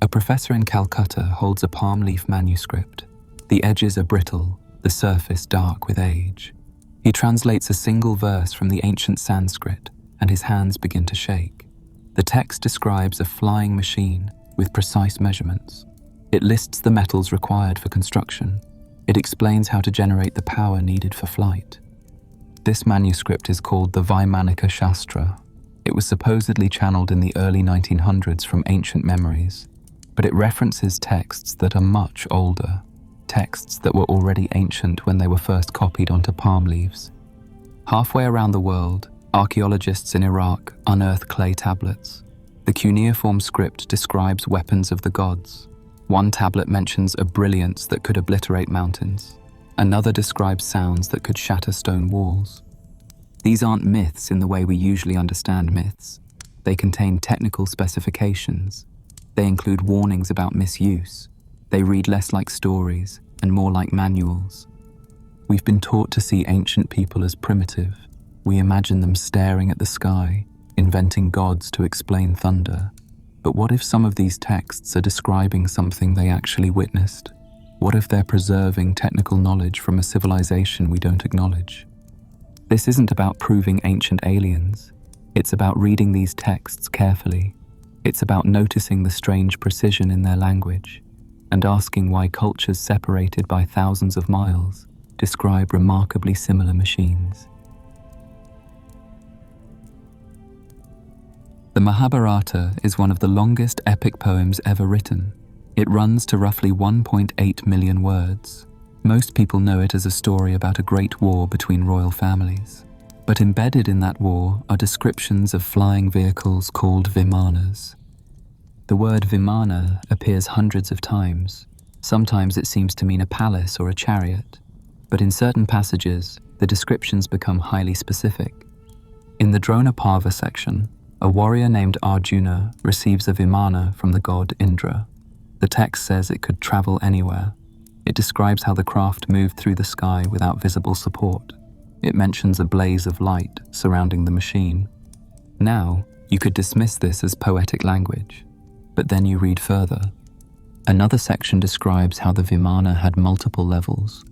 A professor in Calcutta holds a palm leaf manuscript. The edges are brittle, the surface dark with age. He translates a single verse from the ancient Sanskrit, and his hands begin to shake. The text describes a flying machine with precise measurements. It lists the metals required for construction. It explains how to generate the power needed for flight. This manuscript is called the Vaimanika Shastra. It was supposedly channeled in the early 1900s from ancient memories, but it references texts that are much older, texts that were already ancient when they were first copied onto palm leaves. Halfway around the world, archaeologists in Iraq unearth clay tablets. The cuneiform script describes weapons of the gods. One tablet mentions a brilliance that could obliterate mountains. Another describes sounds that could shatter stone walls. These aren't myths in the way we usually understand myths. They contain technical specifications. They include warnings about misuse. They read less like stories and more like manuals. We've been taught to see ancient people as primitive. We imagine them staring at the sky, inventing gods to explain thunder. But what if some of these texts are describing something they actually witnessed? What if they're preserving technical knowledge from a civilization we don't acknowledge? This isn't about proving ancient aliens. It's about reading these texts carefully. It's about noticing the strange precision in their language and asking why cultures separated by thousands of miles describe remarkably similar machines. The Mahabharata is one of the longest epic poems ever written. It runs to roughly 1.8 million words. Most people know it as a story about a great war between royal families. But embedded in that war are descriptions of flying vehicles called Vimanas. The word Vimana appears hundreds of times. Sometimes it seems to mean a palace or a chariot. But in certain passages, the descriptions become highly specific. In the Dronaparva section, a warrior named Arjuna receives a Vimana from the god Indra. The text says it could travel anywhere. It describes how the craft moved through the sky without visible support. It mentions a blaze of light surrounding the machine. Now, you could dismiss this as poetic language, but then you read further. Another section describes how the Vimana had multiple levels.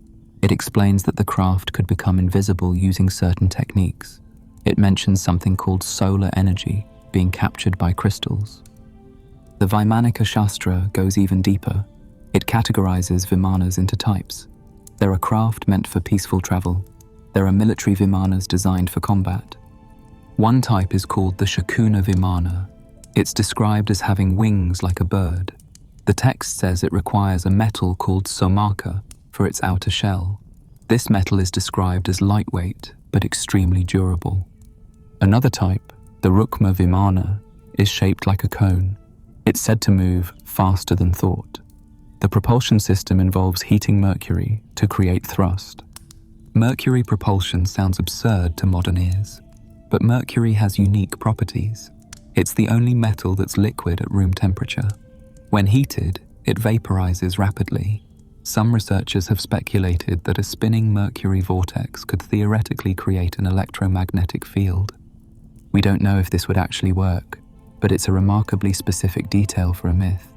It explains that the craft could become invisible using certain techniques. It mentions something called solar energy being captured by crystals. The Vaimanika Shastra goes even deeper. It categorizes Vimanas into types. There are craft meant for peaceful travel. There are military Vimanas designed for combat. One type is called the Shakuna Vimana. It's described as having wings like a bird. The text says it requires a metal called somaka for its outer shell. This metal is described as lightweight but extremely durable. Another type, the Rukma Vimana, is shaped like a cone. It's said to move faster than thought. The propulsion system involves heating mercury to create thrust. Mercury propulsion sounds absurd to modern ears, but mercury has unique properties. It's the only metal that's liquid at room temperature. When heated, it vaporizes rapidly. Some researchers have speculated that a spinning mercury vortex could theoretically create an electromagnetic field. We don't know if this would actually work, but it's a remarkably specific detail for a myth.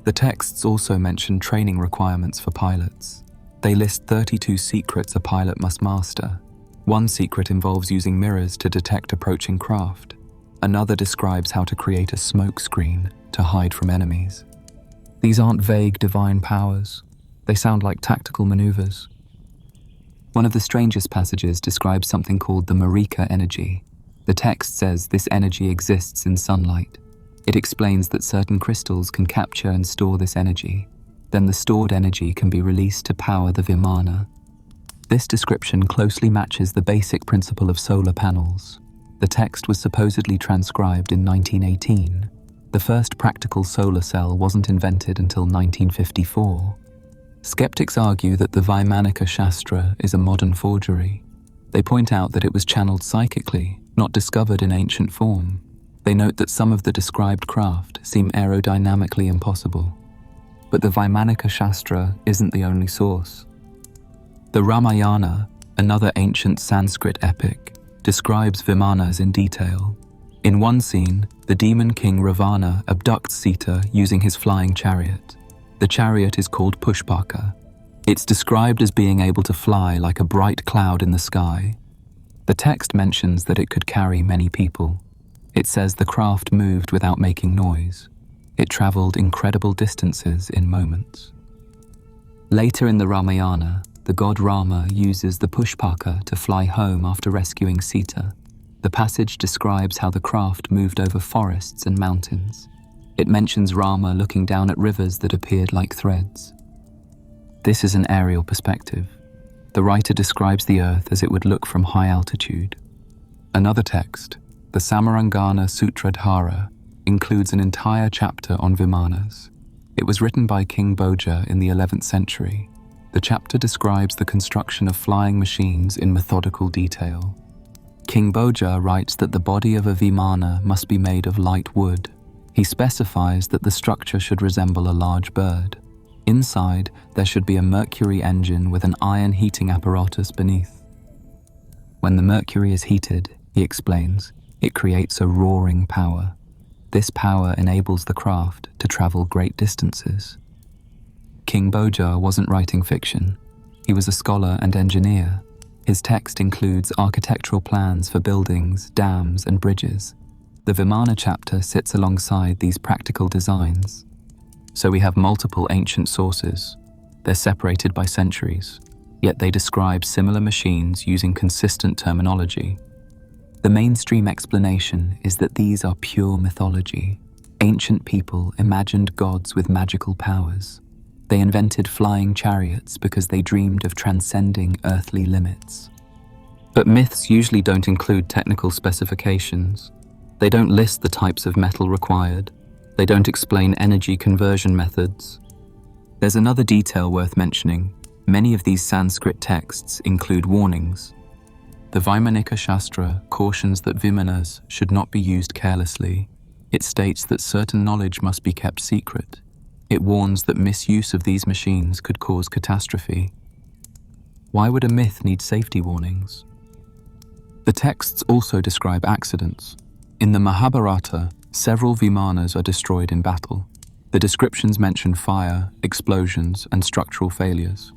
The texts also mention training requirements for pilots. They list 32 secrets a pilot must master. One secret involves using mirrors to detect approaching craft. Another describes how to create a smoke screen to hide from enemies. These aren't vague divine powers. They sound like tactical maneuvers. One of the strangest passages describes something called the Marika energy. The text says this energy exists in sunlight. It explains that certain crystals can capture and store this energy. Then the stored energy can be released to power the Vimana. This description closely matches the basic principle of solar panels. The text was supposedly transcribed in 1918. The first practical solar cell wasn't invented until 1954. Skeptics argue that the Vaimanika Shastra is a modern forgery. They point out that it was channeled psychically, not discovered in ancient form. They note that some of the described craft seem aerodynamically impossible. But the Vaimanika Shastra isn't the only source. The Ramayana, another ancient Sanskrit epic, describes Vimanas in detail. In one scene, the demon king Ravana abducts Sita using his flying chariot. The chariot is called Pushpaka. It's described as being able to fly like a bright cloud in the sky. The text mentions that it could carry many people. It says the craft moved without making noise. It traveled incredible distances in moments. Later in the Ramayana, the god Rama uses the Pushpaka to fly home after rescuing Sita. The passage describes how the craft moved over forests and mountains. It mentions Rama looking down at rivers that appeared like threads. This is an aerial perspective. The writer describes the earth as it would look from high altitude. Another text, the Samarangana Sutradhara, includes an entire chapter on Vimanas. It was written by King Bhoja in the 11th century. The chapter describes the construction of flying machines in methodical detail. King Bhoja writes that the body of a Vimana must be made of light wood. He specifies that the structure should resemble a large bird. Inside, there should be a mercury engine with an iron heating apparatus beneath. When the mercury is heated, he explains, it creates a roaring power. This power enables the craft to travel great distances. King Bhoja wasn't writing fiction. He was a scholar and engineer. His text includes architectural plans for buildings, dams, and bridges. The Vimana chapter sits alongside these practical designs. So we have multiple ancient sources. They're separated by centuries, yet they describe similar machines using consistent terminology. The mainstream explanation is that these are pure mythology. Ancient people imagined gods with magical powers. They invented flying chariots because they dreamed of transcending earthly limits. But myths usually don't include technical specifications. They don't list the types of metal required. They don't explain energy conversion methods. There's another detail worth mentioning. Many of these Sanskrit texts include warnings. The Vaimanika Shastra cautions that Vimanas should not be used carelessly. It states that certain knowledge must be kept secret. It warns that misuse of these machines could cause catastrophe. Why would a myth need safety warnings? The texts also describe accidents. In the Mahabharata, several Vimanas are destroyed in battle. The descriptions mention fire, explosions, and structural failures.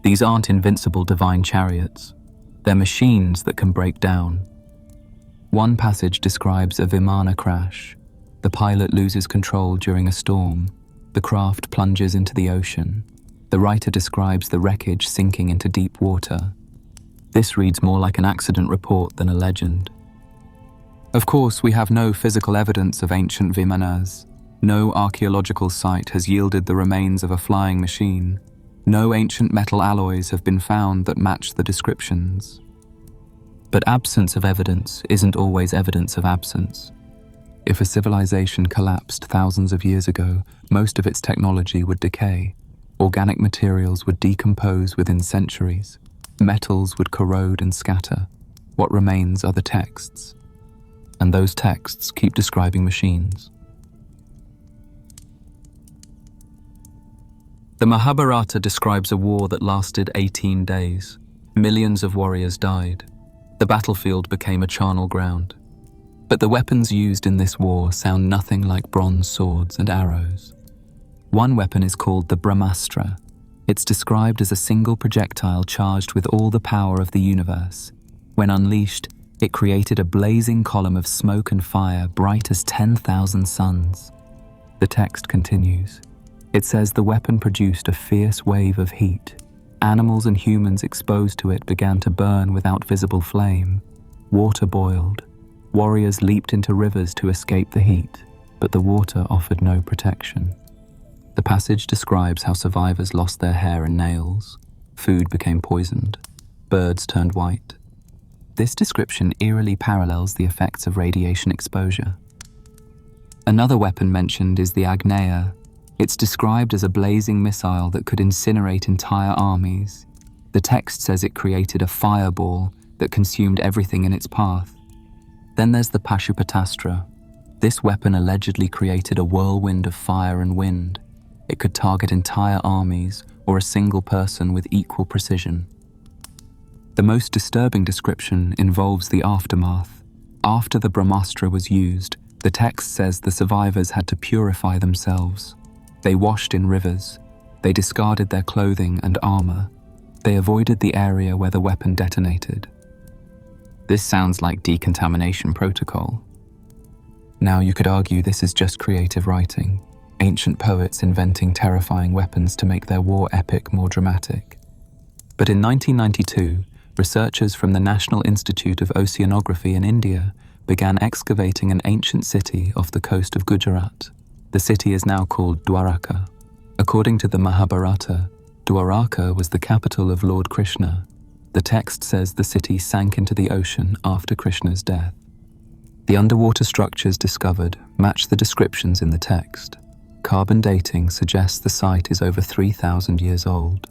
These aren't invincible divine chariots. They're machines that can break down. One passage describes a Vimana crash. The pilot loses control during a storm. The craft plunges into the ocean. The writer describes the wreckage sinking into deep water. This reads more like an accident report than a legend. Of course, we have no physical evidence of ancient Vimanas. No archaeological site has yielded the remains of a flying machine. No ancient metal alloys have been found that match the descriptions. But absence of evidence isn't always evidence of absence. If a civilization collapsed thousands of years ago, most of its technology would decay. Organic materials would decompose within centuries. Metals would corrode and scatter. What remains are the texts. And those texts keep describing machines. The Mahabharata describes a war that lasted 18 days. Millions of warriors died. The battlefield became a charnel ground. But the weapons used in this war sound nothing like bronze swords and arrows. One weapon is called the Brahmastra. It's described as a single projectile charged with all the power of the universe. When unleashed, it created a blazing column of smoke and fire bright as 10,000 suns. The text continues. It says the weapon produced a fierce wave of heat. Animals and humans exposed to it began to burn without visible flame. Water boiled. Warriors leaped into rivers to escape the heat, but the water offered no protection. The passage describes how survivors lost their hair and nails. Food became poisoned. Birds turned white. This description eerily parallels the effects of radiation exposure. Another weapon mentioned is the Agneya. It's described as a blazing missile that could incinerate entire armies. The text says it created a fireball that consumed everything in its path. Then there's the Pashupatastra. This weapon allegedly created a whirlwind of fire and wind. It could target entire armies or a single person with equal precision. The most disturbing description involves the aftermath. After the Brahmastra was used, the text says the survivors had to purify themselves. They washed in rivers. They discarded their clothing and armor. They avoided the area where the weapon detonated. This sounds like decontamination protocol. Now you could argue this is just creative writing, ancient poets inventing terrifying weapons to make their war epic more dramatic. But in 1992, researchers from the National Institute of Oceanography in India began excavating an ancient city off the coast of Gujarat. The city is now called Dwaraka. According to the Mahabharata, Dwaraka was the capital of Lord Krishna. The text says the city sank into the ocean after Krishna's death. The underwater structures discovered match the descriptions in the text. Carbon dating suggests the site is over 3,000 years old.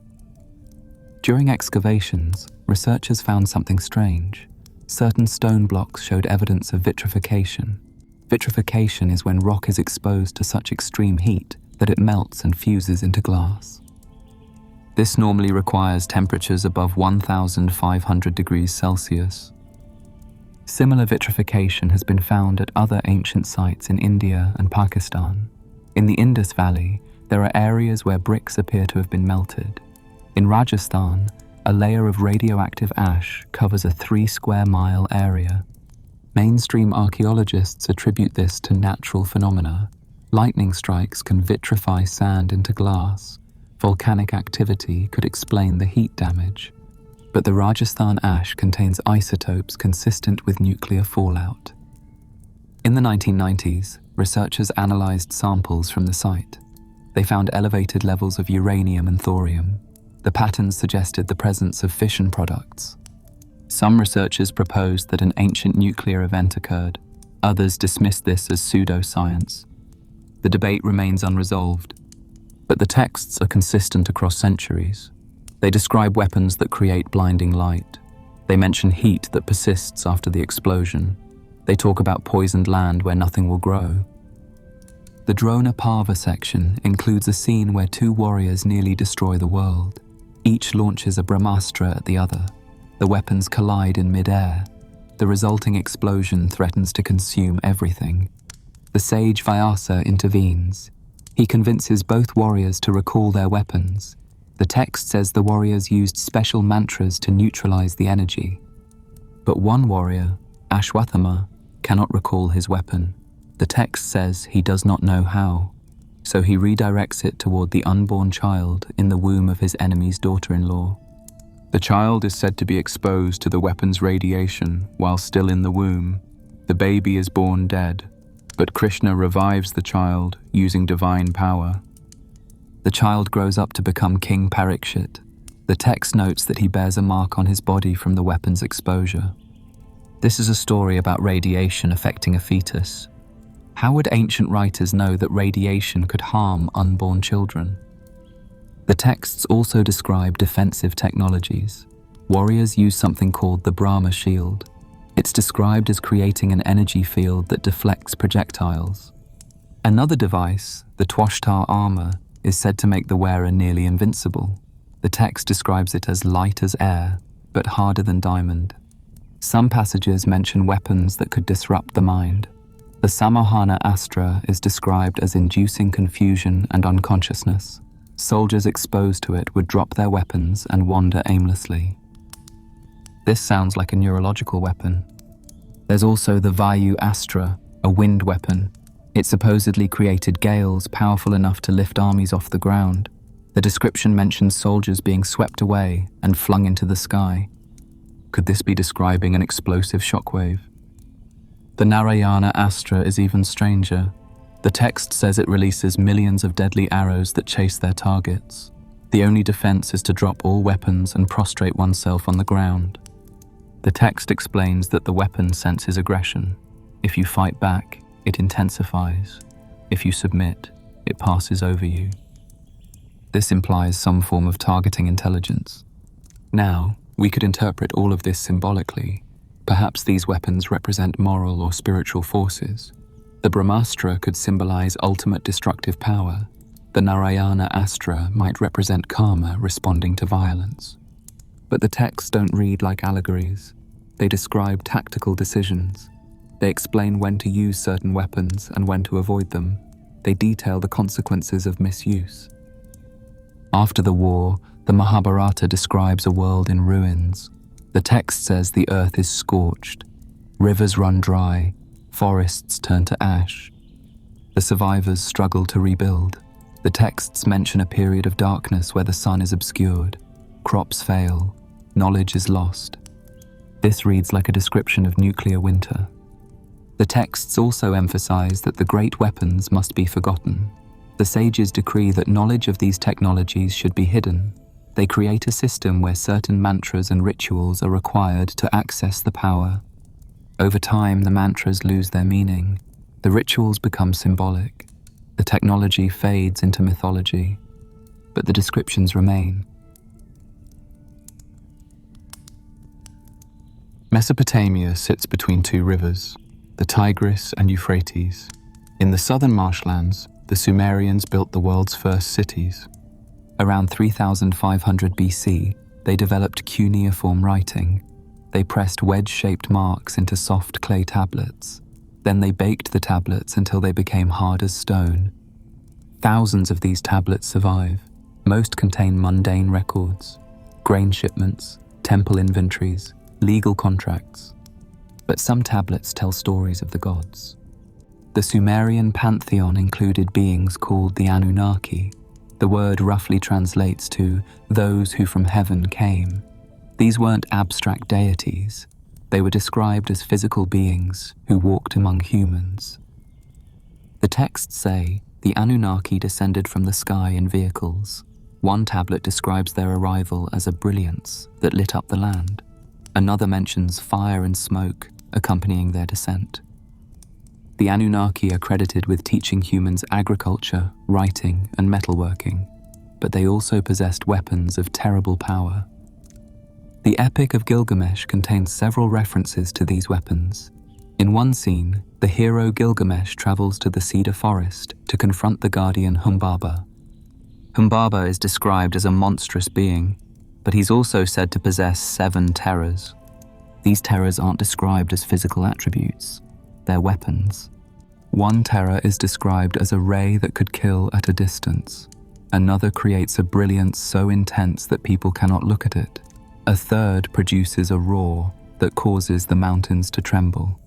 During excavations, researchers found something strange. Certain stone blocks showed evidence of vitrification. Vitrification is when rock is exposed to such extreme heat that it melts and fuses into glass. This normally requires temperatures above 1,500 degrees Celsius. Similar vitrification has been found at other ancient sites in India and Pakistan. In the Indus Valley, there are areas where bricks appear to have been melted. In Rajasthan, a layer of radioactive ash covers a 3-square-mile area. Mainstream archaeologists attribute this to natural phenomena. Lightning strikes can vitrify sand into glass. Volcanic activity could explain the heat damage. But the Rajasthan ash contains isotopes consistent with nuclear fallout. In the 1990s, researchers analyzed samples from the site. They found elevated levels of uranium and thorium. The patterns suggested the presence of fission products. Some researchers proposed that an ancient nuclear event occurred. Others dismissed this as pseudoscience. The debate remains unresolved, but the texts are consistent across centuries. They describe weapons that create blinding light. They mention heat that persists after the explosion. They talk about poisoned land where nothing will grow. The Drona Parva section includes a scene where 2 warriors nearly destroy the world. Each launches a Brahmastra at the other. The weapons collide in mid-air. The resulting explosion threatens to consume everything. The sage Vyasa intervenes. He convinces both warriors to recall their weapons. The text says the warriors used special mantras to neutralize the energy. But one warrior, Ashwathama, cannot recall his weapon. The text says he does not know how, so he redirects it toward the unborn child in the womb of his enemy's daughter-in-law. The child is said to be exposed to the weapon's radiation while still in the womb. The baby is born dead, but Krishna revives the child using divine power. The child grows up to become King Parikshit. The text notes that he bears a mark on his body from the weapon's exposure. This is a story about radiation affecting a fetus. How would ancient writers know that radiation could harm unborn children? The texts also describe defensive technologies. Warriors use something called the Brahma shield. It's described as creating an energy field that deflects projectiles. Another device, the Twashtar armor, is said to make the wearer nearly invincible. The text describes it as light as air, but harder than diamond. Some passages mention weapons that could disrupt the mind. The Samohana Astra is described as inducing confusion and unconsciousness. Soldiers exposed to it would drop their weapons and wander aimlessly. This sounds like a neurological weapon. There's also the Vayu Astra, a wind weapon. It supposedly created gales powerful enough to lift armies off the ground. The description mentions soldiers being swept away and flung into the sky. Could this be describing an explosive shockwave? The Narayana Astra is even stranger. The text says it releases millions of deadly arrows that chase their targets. The only defense is to drop all weapons and prostrate oneself on the ground. The text explains that the weapon senses aggression. If you fight back, it intensifies. If you submit, it passes over you. This implies some form of targeting intelligence. Now, we could interpret all of this symbolically. Perhaps these weapons represent moral or spiritual forces. The Brahmastra could symbolize ultimate destructive power. The Narayana Astra might represent karma responding to violence. But the texts don't read like allegories. They describe tactical decisions. They explain when to use certain weapons and when to avoid them. They detail the consequences of misuse. After the war, the Mahabharata describes a world in ruins. The text says the earth is scorched, rivers run dry, forests turn to ash. The survivors struggle to rebuild. The texts mention a period of darkness where the sun is obscured, crops fail, knowledge is lost. This reads like a description of nuclear winter. The texts also emphasize that the great weapons must be forgotten. The sages decree that knowledge of these technologies should be hidden. They create a system where certain mantras and rituals are required to access the power. Over time, the mantras lose their meaning. The rituals become symbolic. The technology fades into mythology, but the descriptions remain. Mesopotamia sits between two rivers, the Tigris and Euphrates. In the southern marshlands, the Sumerians built the world's first cities. Around 3500 BC, they developed cuneiform writing. They pressed wedge-shaped marks into soft clay tablets. Then they baked the tablets until they became hard as stone. Thousands of these tablets survive. Most contain mundane records, grain shipments, temple inventories, legal contracts. But some tablets tell stories of the gods. The Sumerian pantheon included beings called the Anunnaki. The word roughly translates to those who from heaven came. These weren't abstract deities. They were described as physical beings who walked among humans. The texts say the Anunnaki descended from the sky in vehicles. One tablet describes their arrival as a brilliance that lit up the land. Another mentions fire and smoke accompanying their descent. The Anunnaki are credited with teaching humans agriculture, writing, and metalworking, but they also possessed weapons of terrible power. The Epic of Gilgamesh contains several references to these weapons. In one scene, the hero Gilgamesh travels to the cedar forest to confront the guardian Humbaba. Humbaba is described as a monstrous being, but he's also said to possess 7 terrors. These terrors aren't described as physical attributes, they're weapons. One terror is described as a ray that could kill at a distance. Another creates a brilliance so intense that people cannot look at it. A third produces a roar that causes the mountains to tremble.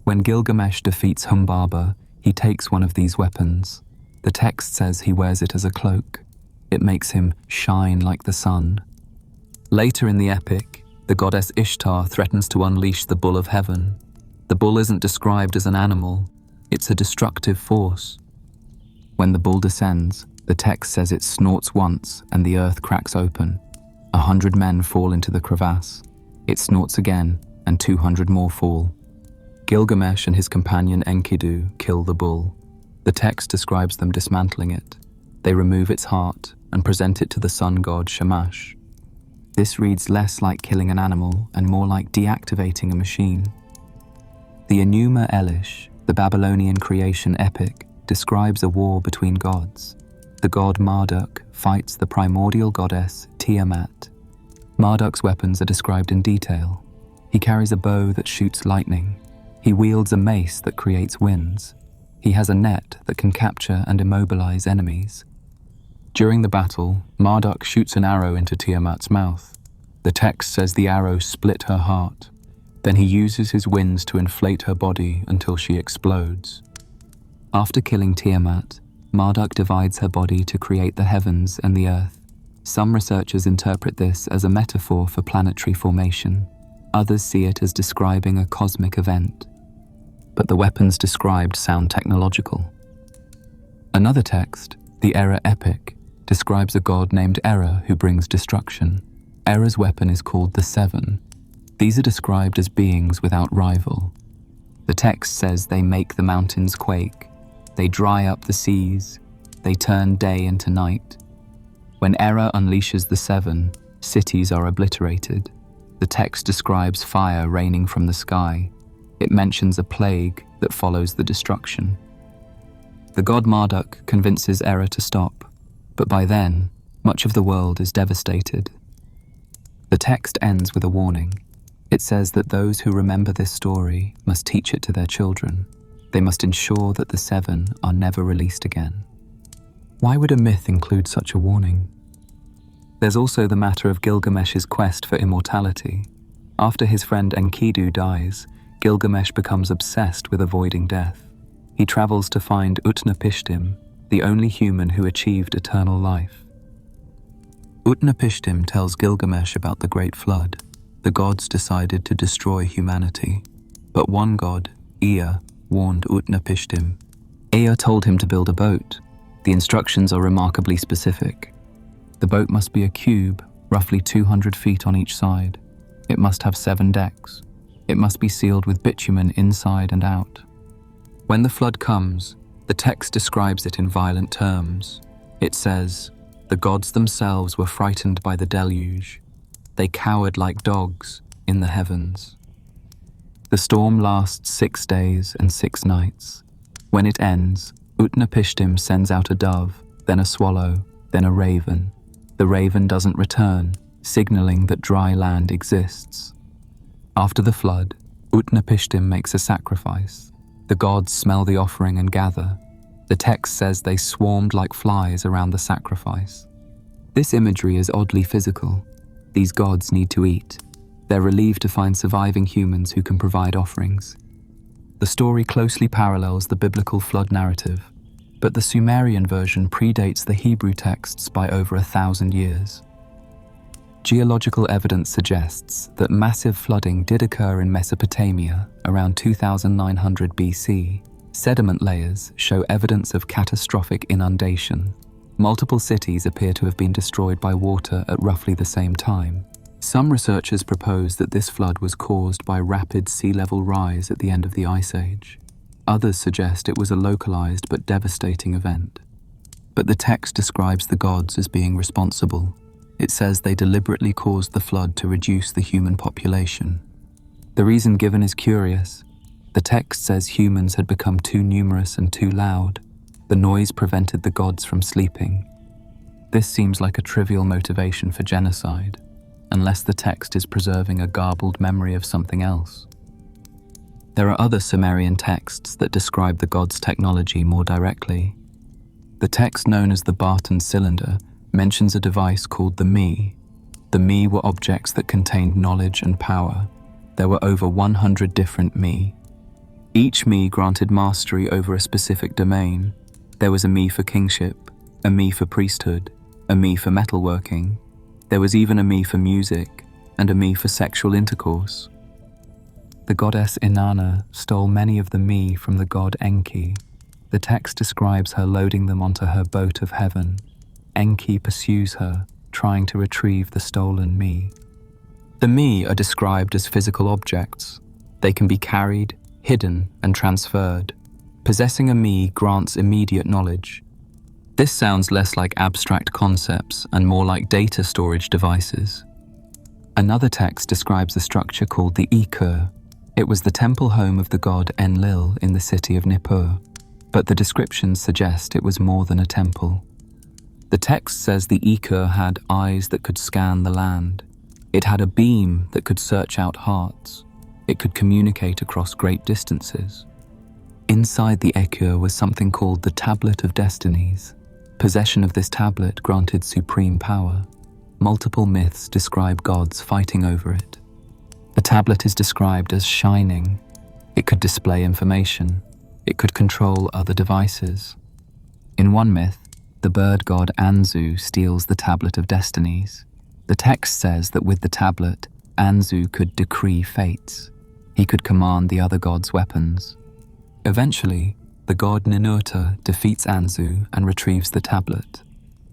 When Gilgamesh defeats Humbaba, he takes one of these weapons. The text says he wears it as a cloak. It makes him shine like the sun. Later in the epic, the goddess Ishtar threatens to unleash the bull of heaven. The bull isn't described as an animal, it's a destructive force. When the bull descends, the text says it snorts once and the earth cracks open. 100 men fall into the crevasse. It snorts again and 200 more fall. Gilgamesh and his companion Enkidu kill the bull. The text describes them dismantling it. They remove its heart and present it to the sun god Shamash. This reads less like killing an animal and more like deactivating a machine. The Enuma Elish, the Babylonian creation epic, describes a war between gods. The god Marduk fights the primordial goddess Tiamat. Marduk's weapons are described in detail. He carries a bow that shoots lightning. He wields a mace that creates winds. He has a net that can capture and immobilize enemies. During the battle, Marduk shoots an arrow into Tiamat's mouth. The text says the arrow split her heart. Then he uses his winds to inflate her body until she explodes. After killing Tiamat, Marduk divides her body to create the heavens and the earth. Some researchers interpret this as a metaphor for planetary formation. Others see it as describing a cosmic event. But the weapons described sound technological. Another text, the Erra epic, describes a god named Erra who brings destruction. Erra's weapon is called the Seven. These are described as beings without rival. The text says they make the mountains quake. They dry up the seas. They turn day into night. When Erra unleashes the Seven, cities are obliterated. The text describes fire raining from the sky. It mentions a plague that follows the destruction. The god Marduk convinces Erra to stop, but by then, much of the world is devastated. The text ends with a warning. It says that those who remember this story must teach it to their children. They must ensure that the seven are never released again. Why would a myth include such a warning? There's also the matter of Gilgamesh's quest for immortality. After his friend Enkidu dies, Gilgamesh becomes obsessed with avoiding death. He travels to find Utnapishtim, the only human who achieved eternal life. Utnapishtim tells Gilgamesh about the Great Flood. The gods decided to destroy humanity. But one god, Ea, warned Utnapishtim. Ea told him to build a boat. The instructions are remarkably specific. The boat must be a cube, roughly 200 feet on each side. It must have 7 decks. It must be sealed with bitumen inside and out. When the flood comes, the text describes it in violent terms. It says, "The gods themselves were frightened by the deluge. They cowered like dogs in the heavens." The storm lasts 6 days and 6 nights. When it ends, Utnapishtim sends out a dove, then a swallow, then a raven. The raven doesn't return, signaling that dry land exists. After the flood, Utnapishtim makes a sacrifice. The gods smell the offering and gather. The text says they swarmed like flies around the sacrifice. This imagery is oddly physical. These gods need to eat. They're relieved to find surviving humans who can provide offerings. The story closely parallels the biblical flood narrative, but the Sumerian version predates the Hebrew texts by over 1,000 years. Geological evidence suggests that massive flooding did occur in Mesopotamia around 2900 BC. Sediment layers show evidence of catastrophic inundation. Multiple cities appear to have been destroyed by water at roughly the same time. Some researchers propose that this flood was caused by rapid sea level rise at the end of the Ice Age. Others suggest it was a localized but devastating event. But the text describes the gods as being responsible. It says they deliberately caused the flood to reduce the human population. The reason given is curious. The text says humans had become too numerous and too loud. The noise prevented the gods from sleeping. This seems like a trivial motivation for genocide, unless the text is preserving a garbled memory of something else. There are other Sumerian texts that describe the gods' technology more directly. The text known as the Barton cylinder mentions a device called the Mi. The Mi were objects that contained knowledge and power. There were over 100 different Mi. Each Mi granted mastery over a specific domain. There was a Mi for kingship, a Mi for priesthood, a Mi for metalworking. There was even a Mi for music, and a Mi for sexual intercourse. The goddess Inanna stole many of the Mi from the god Enki. The text describes her loading them onto her boat of heaven. Enki pursues her, trying to retrieve the stolen Mi. The Mi are described as physical objects. They can be carried, hidden, and transferred. Possessing a Mi grants immediate knowledge. This sounds less like abstract concepts and more like data storage devices. Another text describes a structure called the Ikur. It was the temple home of the god Enlil in the city of Nippur, but the descriptions suggest it was more than a temple. The text says the Ikur had eyes that could scan the land. It had a beam that could search out hearts. It could communicate across great distances. Inside the Ikur was something called the Tablet of Destinies. Possession of this tablet granted supreme power. Multiple myths describe gods fighting over it. The tablet is described as shining. It could display information. It could control other devices. In one myth, the bird god Anzu steals the Tablet of Destinies. The text says that with the tablet, Anzu could decree fates. He could command the other gods' weapons. Eventually, the god Ninurta defeats Anzu and retrieves the tablet,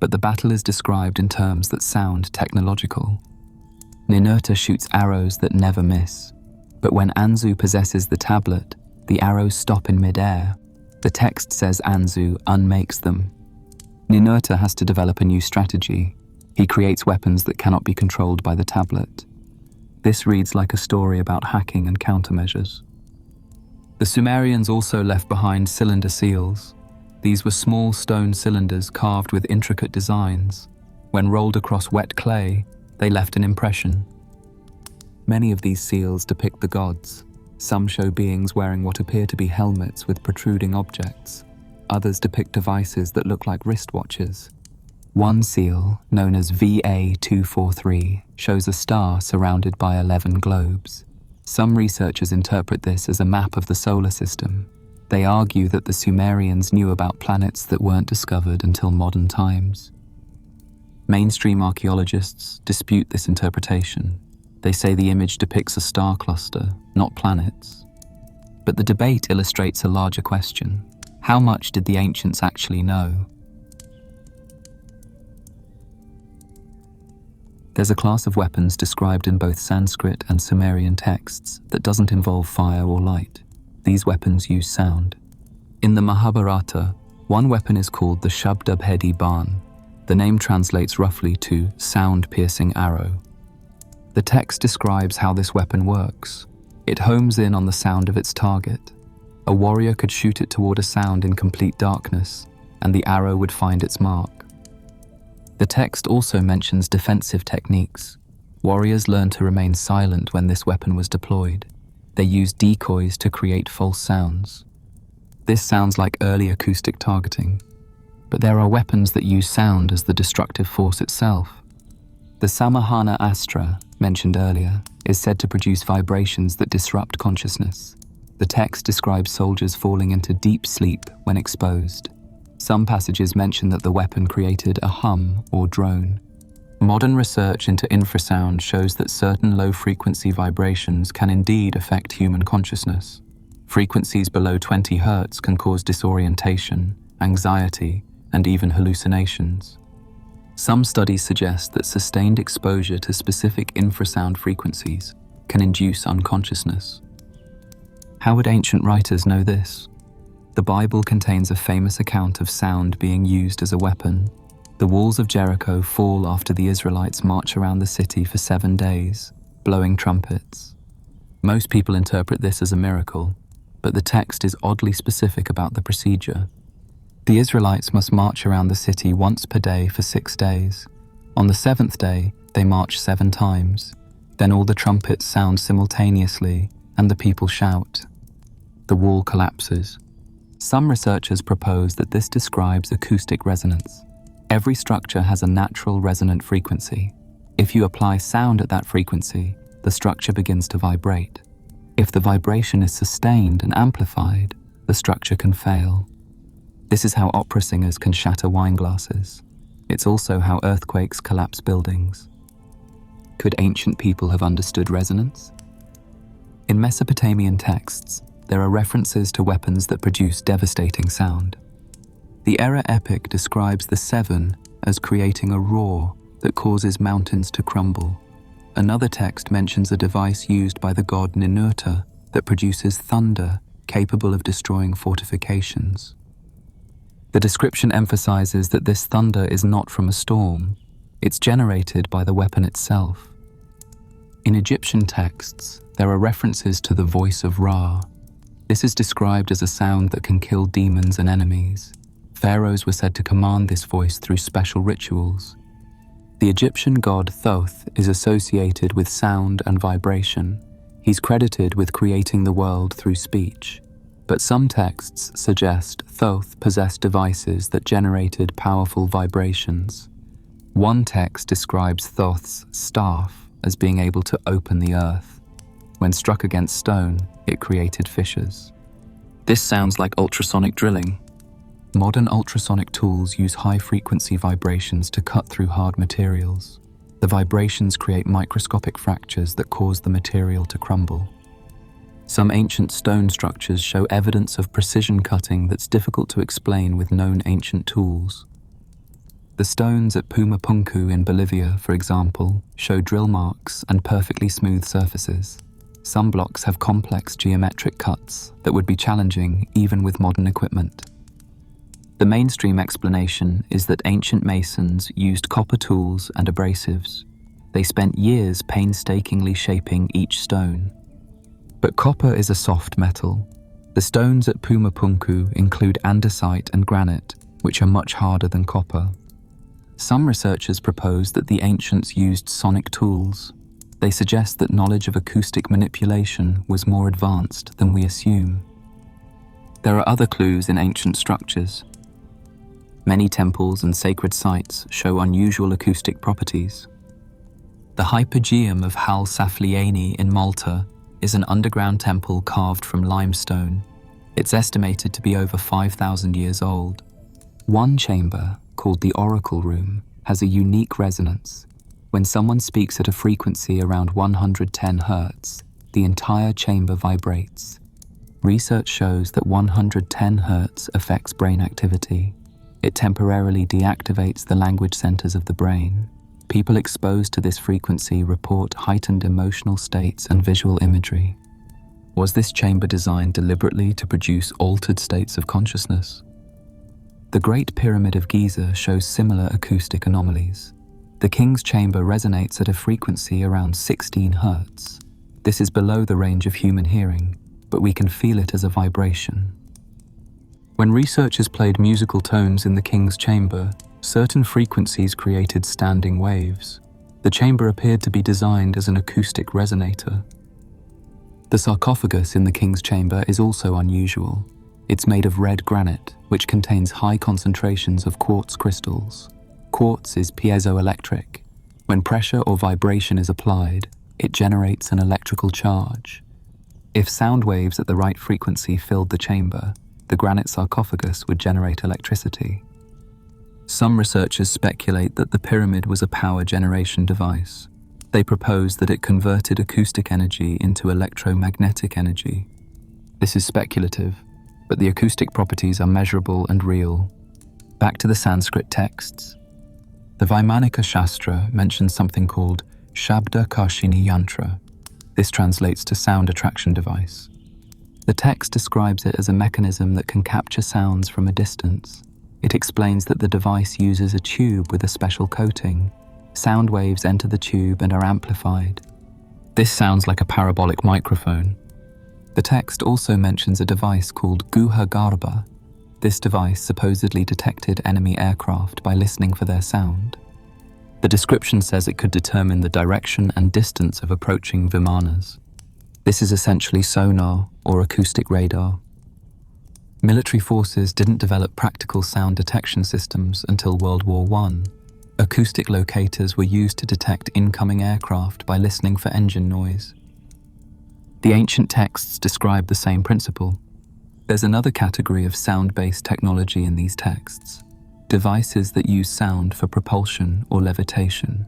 but the battle is described in terms that sound technological. Ninurta shoots arrows that never miss, but when Anzu possesses the tablet, the arrows stop in mid-air. The text says Anzu unmakes them. Ninurta has to develop a new strategy. He creates weapons that cannot be controlled by the tablet. This reads like a story about hacking and countermeasures. The Sumerians also left behind cylinder seals. These were small stone cylinders carved with intricate designs. When rolled across wet clay, they left an impression. Many of these seals depict the gods. Some show beings wearing what appear to be helmets with protruding objects. Others depict devices that look like wristwatches. One seal, known as VA243, shows a star surrounded by 11 globes. Some researchers interpret this as a map of the solar system. They argue that the Sumerians knew about planets that weren't discovered until modern times. Mainstream archaeologists dispute this interpretation. They say the image depicts a star cluster, not planets. But the debate illustrates a larger question. How much did the ancients actually know? There's a class of weapons described in both Sanskrit and Sumerian texts that doesn't involve fire or light. These weapons use sound. In the Mahabharata, one weapon is called the Shabdabhedi Ban. The name translates roughly to sound-piercing arrow. The text describes how this weapon works. It homes in on the sound of its target. A warrior could shoot it toward a sound in complete darkness, and the arrow would find its mark. The text also mentions defensive techniques. Warriors learned to remain silent when this weapon was deployed. They used decoys to create false sounds. This sounds like early acoustic targeting. But there are weapons that use sound as the destructive force itself. The Samahana Astra, mentioned earlier, is said to produce vibrations that disrupt consciousness. The text describes soldiers falling into deep sleep when exposed. Some passages mention that the weapon created a hum or drone. Modern research into infrasound shows that certain low-frequency vibrations can indeed affect human consciousness. Frequencies below 20 Hz can cause disorientation, anxiety, and even hallucinations. Some studies suggest that sustained exposure to specific infrasound frequencies can induce unconsciousness. How would ancient writers know this? The Bible contains a famous account of sound being used as a weapon. The walls of Jericho fall after the Israelites march around the city for 7 days, blowing trumpets. Most people interpret this as a miracle, but the text is oddly specific about the procedure. The Israelites must march around the city once per day for 6 days. On the 7th day, they march 7 times. Then all the trumpets sound simultaneously, and the people shout. The wall collapses. Some researchers propose that this describes acoustic resonance. Every structure has a natural resonant frequency. If you apply sound at that frequency, the structure begins to vibrate. If the vibration is sustained and amplified, the structure can fail. This is how opera singers can shatter wine glasses. It's also how earthquakes collapse buildings. Could ancient people have understood resonance? In Mesopotamian texts, there are references to weapons that produce devastating sound. The Era epic describes the Seven as creating a roar that causes mountains to crumble. Another text mentions a device used by the god Ninurta that produces thunder capable of destroying fortifications. The description emphasizes that this thunder is not from a storm, it's generated by the weapon itself. In Egyptian texts, there are references to the voice of Ra. This is described as a sound that can kill demons and enemies. Pharaohs were said to command this voice through special rituals. The Egyptian god Thoth is associated with sound and vibration. He's credited with creating the world through speech. But some texts suggest Thoth possessed devices that generated powerful vibrations. One text describes Thoth's staff as being able to open the earth. When struck against stone, it created fissures. This sounds like ultrasonic drilling. Modern ultrasonic tools use high-frequency vibrations to cut through hard materials. The vibrations create microscopic fractures that cause the material to crumble. Some ancient stone structures show evidence of precision cutting that's difficult to explain with known ancient tools. The stones at Pumapunku in Bolivia, for example, show drill marks and perfectly smooth surfaces. Some blocks have complex geometric cuts that would be challenging even with modern equipment. The mainstream explanation is that ancient masons used copper tools and abrasives. They spent years painstakingly shaping each stone. But copper is a soft metal. The stones at Pumapunku include andesite and granite, which are much harder than copper. Some researchers propose that the ancients used sonic tools. They suggest that knowledge of acoustic manipulation was more advanced than we assume. There are other clues in ancient structures. Many temples and sacred sites show unusual acoustic properties. The Hypogeum of Hal Saflieni in Malta is an underground temple carved from limestone. It's estimated to be over 5,000 years old. One chamber, called the Oracle Room, has a unique resonance. When someone speaks at a frequency around 110 Hz, the entire chamber vibrates. Research shows that 110 Hz affects brain activity. It temporarily deactivates the language centers of the brain. People exposed to this frequency report heightened emotional states and visual imagery. Was this chamber designed deliberately to produce altered states of consciousness? The Great Pyramid of Giza shows similar acoustic anomalies. The King's Chamber resonates at a frequency around 16 Hz. This is below the range of human hearing, but we can feel it as a vibration. When researchers played musical tones in the King's Chamber, certain frequencies created standing waves. The chamber appeared to be designed as an acoustic resonator. The sarcophagus in the King's Chamber is also unusual. It's made of red granite, which contains high concentrations of quartz crystals. Quartz is piezoelectric. When pressure or vibration is applied, it generates an electrical charge. If sound waves at the right frequency filled the chamber, the granite sarcophagus would generate electricity. Some researchers speculate that the pyramid was a power generation device. They propose that it converted acoustic energy into electromagnetic energy. This is speculative, but the acoustic properties are measurable and real. Back to the Sanskrit texts. The Vaimanika Shastra mentions something called Shabda Karshini Yantra. This translates to sound attraction device. The text describes it as a mechanism that can capture sounds from a distance. It explains that the device uses a tube with a special coating. Sound waves enter the tube and are amplified. This sounds like a parabolic microphone. The text also mentions a device called Guha Garbha. This device supposedly detected enemy aircraft by listening for their sound. The description says it could determine the direction and distance of approaching Vimanas. This is essentially sonar or acoustic radar. Military forces didn't develop practical sound detection systems until World War I. Acoustic locators were used to detect incoming aircraft by listening for engine noise. The ancient texts describe the same principle. There's another category of sound-based technology in these texts, devices that use sound for propulsion or levitation.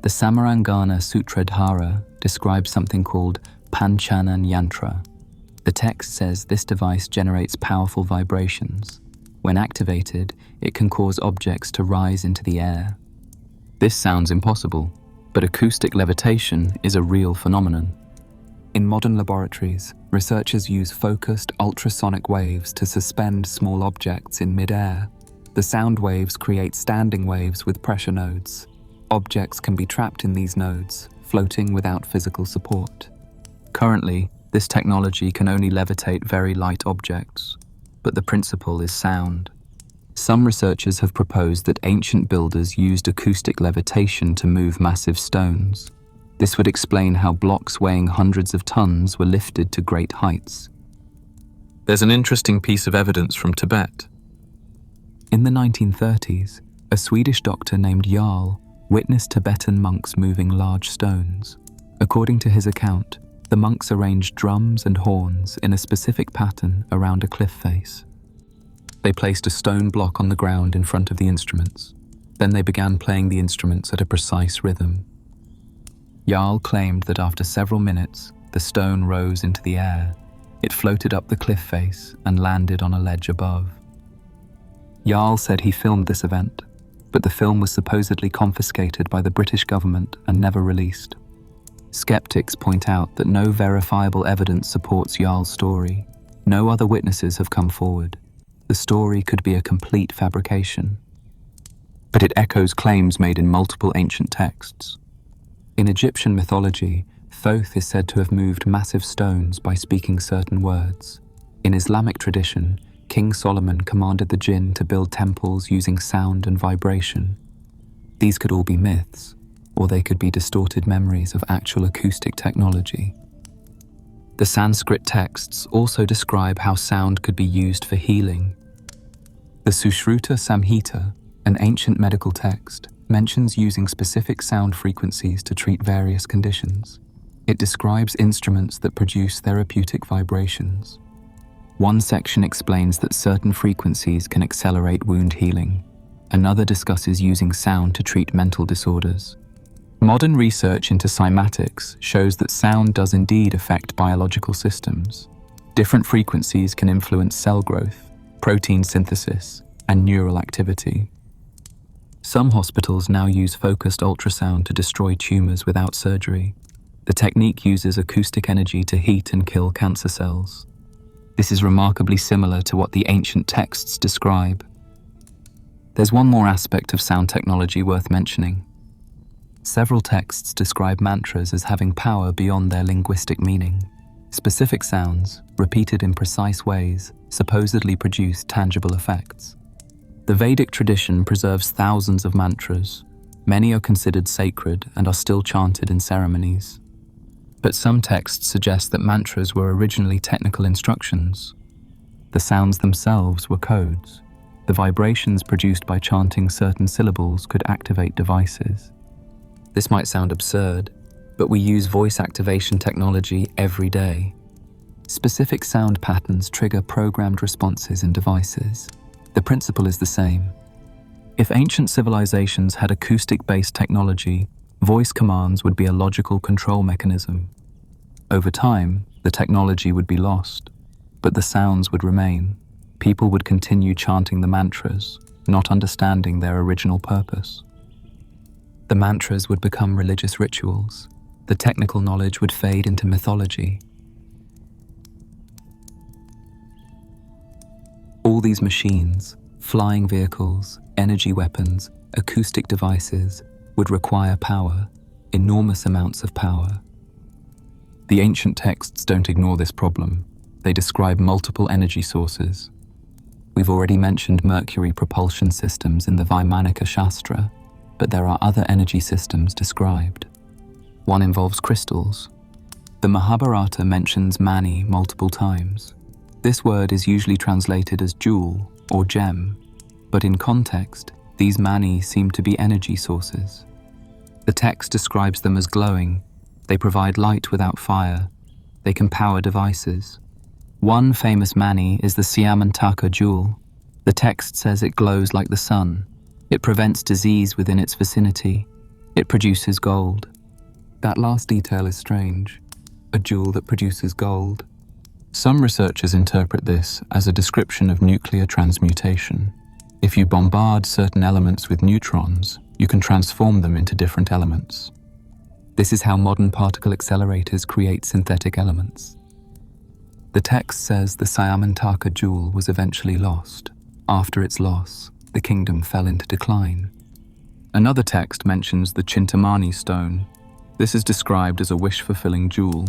The Samarangana Sutradhara describes something called Panchanan Yantra. The text says this device generates powerful vibrations. When activated, it can cause objects to rise into the air. This sounds impossible, but acoustic levitation is a real phenomenon. In modern laboratories, researchers use focused ultrasonic waves to suspend small objects in mid-air. The sound waves create standing waves with pressure nodes. Objects can be trapped in these nodes, floating without physical support. Currently, this technology can only levitate very light objects, but the principle is sound. Some researchers have proposed that ancient builders used acoustic levitation to move massive stones. This would explain how blocks weighing hundreds of tons were lifted to great heights. There's an interesting piece of evidence from Tibet. In the 1930s, a Swedish doctor named Jarl witnessed Tibetan monks moving large stones. According to his account, the monks arranged drums and horns in a specific pattern around a cliff face. They placed a stone block on the ground in front of the instruments. Then they began playing the instruments at a precise rhythm. Jarl claimed that after several minutes, the stone rose into the air. It floated up the cliff face and landed on a ledge above. Jarl said he filmed this event, but the film was supposedly confiscated by the British government and never released. Skeptics point out that no verifiable evidence supports Jarl's story. No other witnesses have come forward. The story could be a complete fabrication. But it echoes claims made in multiple ancient texts. In Egyptian mythology, Thoth is said to have moved massive stones by speaking certain words. In Islamic tradition, King Solomon commanded the jinn to build temples using sound and vibration. These could all be myths, or they could be distorted memories of actual acoustic technology. The Sanskrit texts also describe how sound could be used for healing. The Sushruta Samhita, an ancient medical text, mentions using specific sound frequencies to treat various conditions. It describes instruments that produce therapeutic vibrations. One section explains that certain frequencies can accelerate wound healing. Another discusses using sound to treat mental disorders. Modern research into cymatics shows that sound does indeed affect biological systems. Different frequencies can influence cell growth, protein synthesis, and neural activity. Some hospitals now use focused ultrasound to destroy tumors without surgery. The technique uses acoustic energy to heat and kill cancer cells. This is remarkably similar to what the ancient texts describe. There's one more aspect of sound technology worth mentioning. Several texts describe mantras as having power beyond their linguistic meaning. Specific sounds, repeated in precise ways, supposedly produce tangible effects. The Vedic tradition preserves thousands of mantras. Many are considered sacred and are still chanted in ceremonies. But some texts suggest that mantras were originally technical instructions. The sounds themselves were codes. The vibrations produced by chanting certain syllables could activate devices. This might sound absurd, but we use voice activation technology every day. Specific sound patterns trigger programmed responses in devices. The principle is the same. If ancient civilizations had acoustic-based technology, voice commands would be a logical control mechanism. Over time, the technology would be lost, but the sounds would remain. People would continue chanting the mantras, not understanding their original purpose. The mantras would become religious rituals. The technical knowledge would fade into mythology. All these machines, flying vehicles, energy weapons, acoustic devices, would require power, enormous amounts of power. The ancient texts don't ignore this problem. They describe multiple energy sources. We've already mentioned Mercury propulsion systems in the Vaimanika Shastra, but there are other energy systems described. One involves crystals. The Mahabharata mentions mani multiple times. This word is usually translated as jewel or gem, but in context, these mani seem to be energy sources. The text describes them as glowing. They provide light without fire. They can power devices. One famous mani is the Vaimanika jewel. The text says it glows like the sun. It prevents disease within its vicinity. It produces gold. That last detail is strange. A jewel that produces gold. Some researchers interpret this as a description of nuclear transmutation. If you bombard certain elements with neutrons, you can transform them into different elements. This is how modern particle accelerators create synthetic elements. The text says the Vaimanika jewel was eventually lost. After its loss, the kingdom fell into decline. Another text mentions the Chintamani stone. This is described as a wish-fulfilling jewel,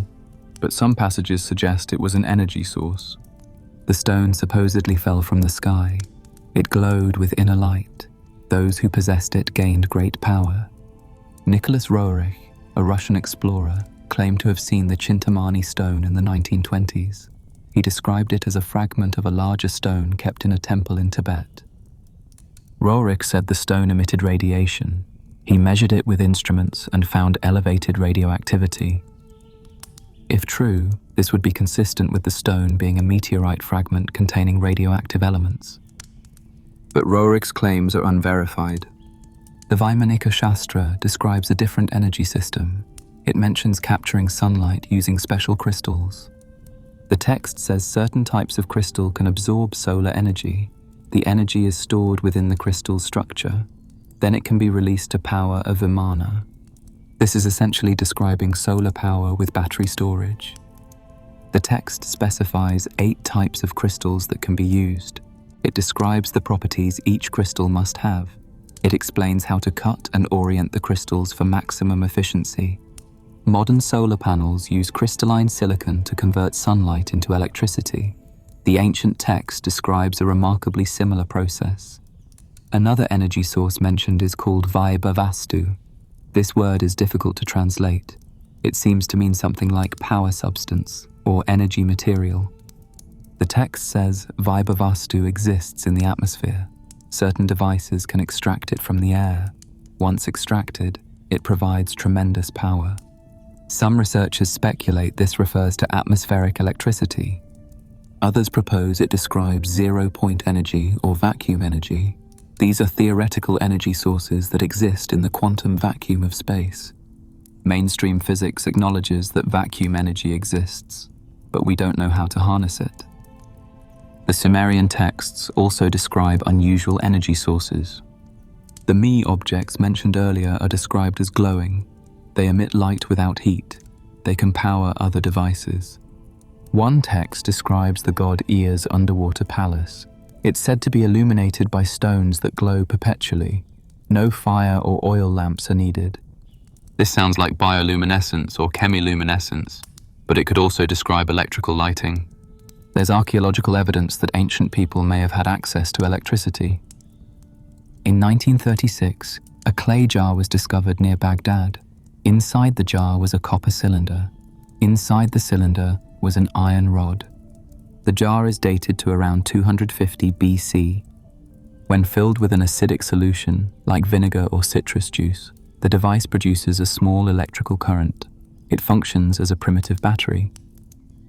but some passages suggest it was an energy source. The stone supposedly fell from the sky. It glowed with inner light. Those who possessed it gained great power. Nicholas Roerich, a Russian explorer, claimed to have seen the Chintamani stone in the 1920s. He described it as a fragment of a larger stone kept in a temple in Tibet. Roerich said the stone emitted radiation. He measured it with instruments and found elevated radioactivity. If true, this would be consistent with the stone being a meteorite fragment containing radioactive elements. But Roerich's claims are unverified. The Vaimanika Shastra describes a different energy system. It mentions capturing sunlight using special crystals. The text says certain types of crystal can absorb solar energy. The energy is stored within the crystal's structure. Then it can be released to power a Vimana. This is essentially describing solar power with battery storage. The text specifies 8 types of crystals that can be used. It describes the properties each crystal must have. It explains how to cut and orient the crystals for maximum efficiency. Modern solar panels use crystalline silicon to convert sunlight into electricity. The ancient text describes a remarkably similar process. Another energy source mentioned is called Vaibhavastu. This word is difficult to translate. It seems to mean something like power substance or energy material. The text says Vibhavastu exists in the atmosphere. Certain devices can extract it from the air. Once extracted, it provides tremendous power. Some researchers speculate this refers to atmospheric electricity. Others propose it describes zero-point energy or vacuum energy. These are theoretical energy sources that exist in the quantum vacuum of space. Mainstream physics acknowledges that vacuum energy exists, but we don't know how to harness it. The Sumerian texts also describe unusual energy sources. The Me objects mentioned earlier are described as glowing. They emit light without heat. They can power other devices. One text describes the god Ea's underwater palace. It's said to be illuminated by stones that glow perpetually. No fire or oil lamps are needed. This sounds like bioluminescence or chemiluminescence, but it could also describe electrical lighting. There's archaeological evidence that ancient people may have had access to electricity. In 1936, a clay jar was discovered near Baghdad. Inside the jar was a copper cylinder. Inside the cylinder was an iron rod. The jar is dated to around 250 BC. When filled with an acidic solution, like vinegar or citrus juice, the device produces a small electrical current. It functions as a primitive battery.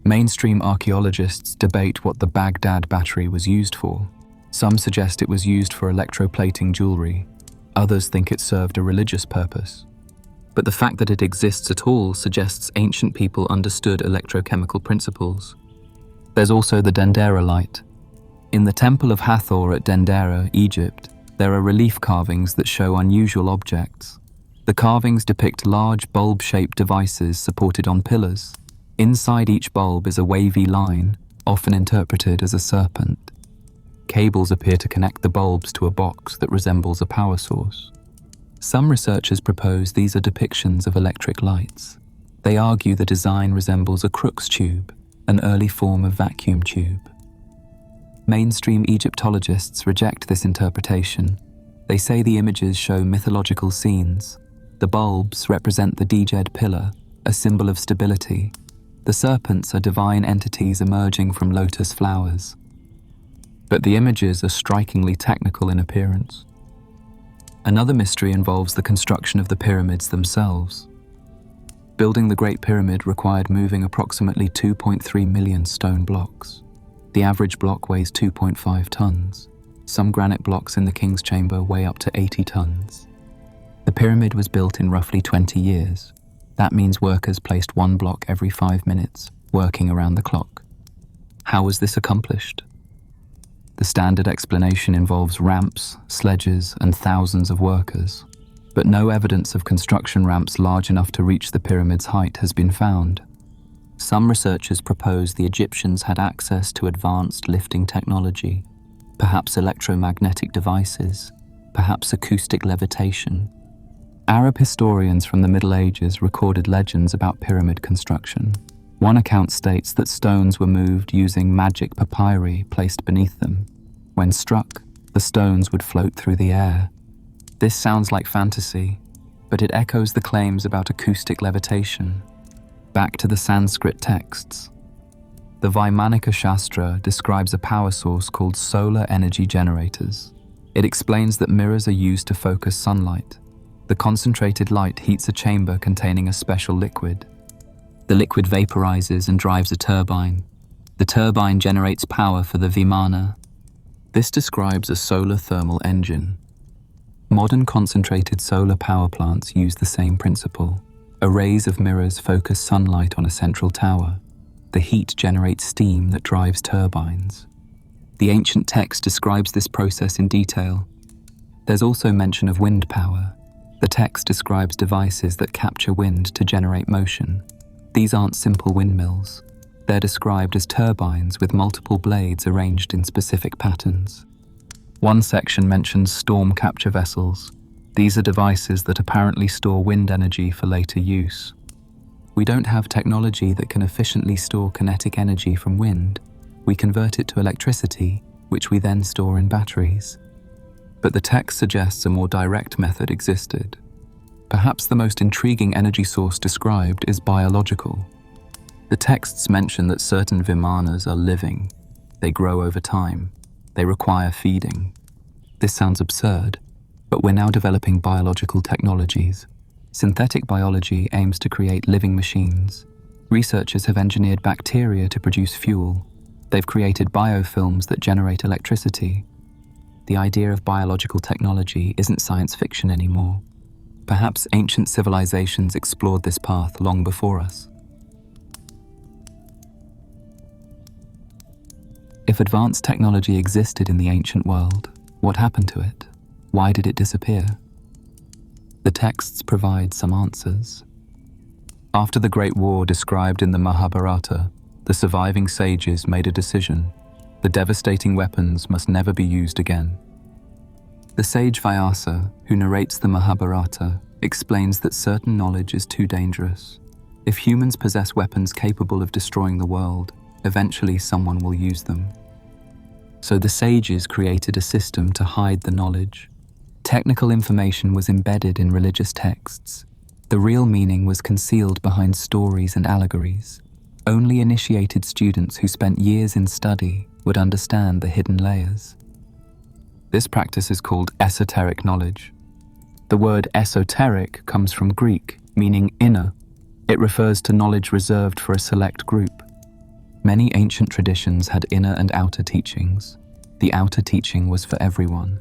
Mainstream archaeologists debate what the Baghdad battery was used for. Some suggest it was used for electroplating jewelry. Others think it served a religious purpose. But the fact that it exists at all suggests ancient people understood electrochemical principles. There's also the Dendera light. In the Temple of Hathor at Dendera, Egypt, there are relief carvings that show unusual objects. The carvings depict large bulb-shaped devices supported on pillars. Inside each bulb is a wavy line, often interpreted as a serpent. Cables appear to connect the bulbs to a box that resembles a power source. Some researchers propose these are depictions of electric lights. They argue the design resembles a Crookes tube, an early form of vacuum tube. Mainstream Egyptologists reject this interpretation. They say the images show mythological scenes. The bulbs represent the Djed pillar, a symbol of stability. The serpents are divine entities emerging from lotus flowers. But the images are strikingly technical in appearance. Another mystery involves the construction of the pyramids themselves. Building the Great Pyramid required moving approximately 2.3 million stone blocks. The average block weighs 2.5 tons. Some granite blocks in the King's Chamber weigh up to 80 tons. The pyramid was built in roughly 20 years. That means workers placed one block every 5 minutes, working around the clock. How was this accomplished? The standard explanation involves ramps, sledges, and thousands of workers. But no evidence of construction ramps large enough to reach the pyramid's height has been found. Some researchers propose the Egyptians had access to advanced lifting technology, perhaps electromagnetic devices, perhaps acoustic levitation. Arab historians from the Middle Ages recorded legends about pyramid construction. One account states that stones were moved using magic papyri placed beneath them. When struck, the stones would float through the air. This sounds like fantasy, but it echoes the claims about acoustic levitation. Back to the Sanskrit texts. The Vaimanika Shastra describes a power source called solar energy generators. It explains that mirrors are used to focus sunlight. The concentrated light heats a chamber containing a special liquid. The liquid vaporizes and drives a turbine. The turbine generates power for the Vimana. This describes a solar thermal engine. Modern concentrated solar power plants use the same principle. Arrays of mirrors focus sunlight on a central tower. The heat generates steam that drives turbines. The ancient text describes this process in detail. There's also mention of wind power. The text describes devices that capture wind to generate motion. These aren't simple windmills. They're described as turbines with multiple blades arranged in specific patterns. One section mentions storm capture vessels. These are devices that apparently store wind energy for later use. We don't have technology that can efficiently store kinetic energy from wind. We convert it to electricity, which we then store in batteries. But the text suggests a more direct method existed. Perhaps the most intriguing energy source described is biological. The texts mention that certain Vimanas are living. They grow over time. They require feeding. This sounds absurd, but we're now developing biological technologies. Synthetic biology aims to create living machines. Researchers have engineered bacteria to produce fuel. They've created biofilms that generate electricity. The idea of biological technology isn't science fiction anymore. Perhaps ancient civilizations explored this path long before us. If advanced technology existed in the ancient world, what happened to it? Why did it disappear? The texts provide some answers. After the Great War described in the Mahabharata, the surviving sages made a decision. The devastating weapons must never be used again. The sage Vyasa, who narrates the Mahabharata, explains that certain knowledge is too dangerous. If humans possess weapons capable of destroying the world, eventually someone will use them. So the sages created a system to hide the knowledge. Technical information was embedded in religious texts. The real meaning was concealed behind stories and allegories. Only initiated students who spent years in study would understand the hidden layers. This practice is called esoteric knowledge. The word esoteric comes from Greek, meaning inner. It refers to knowledge reserved for a select group. Many ancient traditions had inner and outer teachings. The outer teaching was for everyone.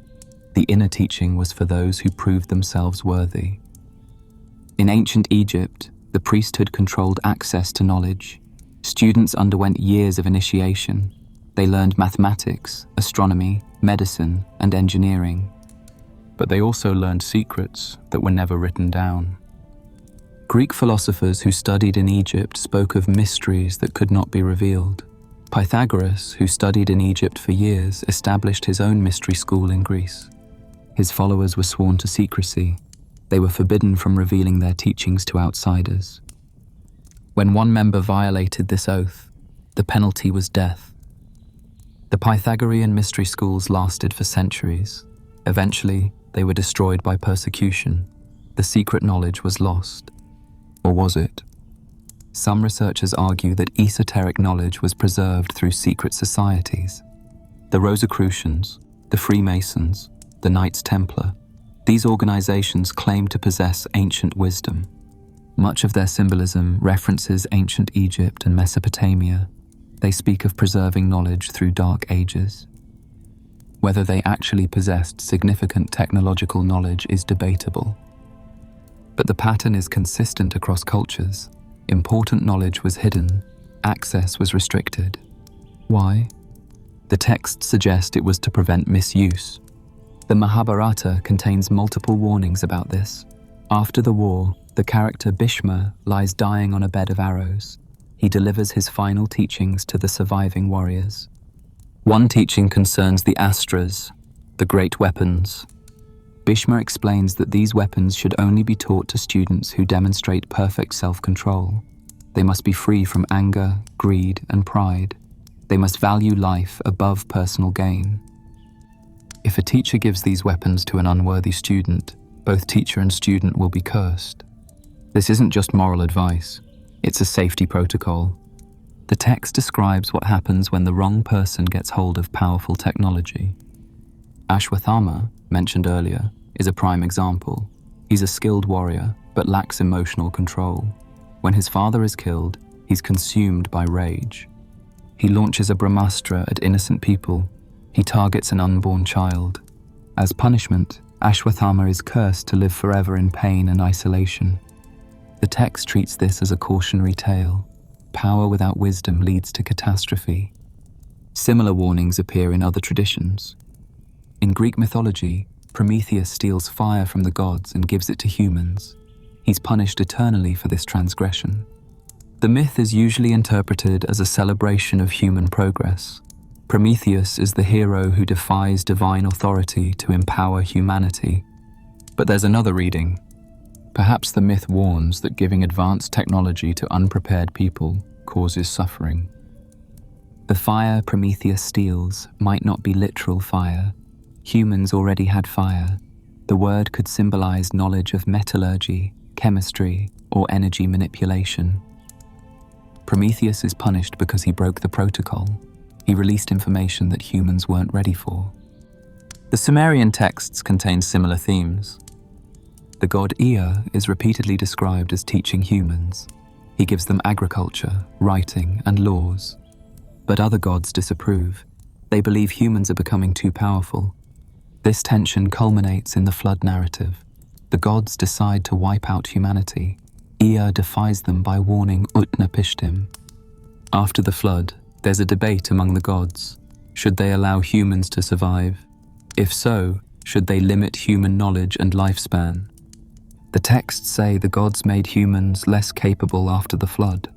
The inner teaching was for those who proved themselves worthy. In ancient Egypt, the priesthood controlled access to knowledge. Students underwent years of initiation. They learned mathematics, astronomy, medicine, and engineering. But they also learned secrets that were never written down. Greek philosophers who studied in Egypt spoke of mysteries that could not be revealed. Pythagoras, who studied in Egypt for years, established his own mystery school in Greece. His followers were sworn to secrecy. They were forbidden from revealing their teachings to outsiders. When one member violated this oath, the penalty was death. The Pythagorean mystery schools lasted for centuries. Eventually, they were destroyed by persecution. The secret knowledge was lost. Or was it? Some researchers argue that esoteric knowledge was preserved through secret societies. The Rosicrucians, the Freemasons, the Knights Templar, these organizations claim to possess ancient wisdom. Much of their symbolism references ancient Egypt and Mesopotamia. They speak of preserving knowledge through dark ages. Whether they actually possessed significant technological knowledge is debatable. But the pattern is consistent across cultures. Important knowledge was hidden, access was restricted. Why? The texts suggest it was to prevent misuse. The Mahabharata contains multiple warnings about this. After the war, the character Bhishma lies dying on a bed of arrows. He delivers his final teachings to the surviving warriors. One teaching concerns the astras, the great weapons. Bhishma explains that these weapons should only be taught to students who demonstrate perfect self-control. They must be free from anger, greed, and pride. They must value life above personal gain. If a teacher gives these weapons to an unworthy student, both teacher and student will be cursed. This isn't just moral advice, it's a safety protocol. The text describes what happens when the wrong person gets hold of powerful technology. Ashwathama, mentioned earlier, is a prime example. He's a skilled warrior, but lacks emotional control. When his father is killed, he's consumed by rage. He launches a brahmastra at innocent people. He targets an unborn child. As punishment, Ashwathama is cursed to live forever in pain and isolation. The text treats this as a cautionary tale. Power without wisdom leads to catastrophe. Similar warnings appear in other traditions. In Greek mythology, Prometheus steals fire from the gods and gives it to humans. He's punished eternally for this transgression. The myth is usually interpreted as a celebration of human progress. Prometheus is the hero who defies divine authority to empower humanity. But there's another reading. Perhaps the myth warns that giving advanced technology to unprepared people causes suffering. The fire Prometheus steals might not be literal fire. Humans already had fire. The word could symbolize knowledge of metallurgy, chemistry, or energy manipulation. Prometheus is punished because he broke the protocol. He released information that humans weren't ready for. The Sumerian texts contain similar themes. The god Ea is repeatedly described as teaching humans. He gives them agriculture, writing, and laws. But other gods disapprove. They believe humans are becoming too powerful. This tension culminates in the flood narrative. The gods decide to wipe out humanity. Ea defies them by warning Utnapishtim. After the flood, there's a debate among the gods. Should they allow humans to survive? If so, should they limit human knowledge and lifespan? The texts say the gods made humans less capable after the flood.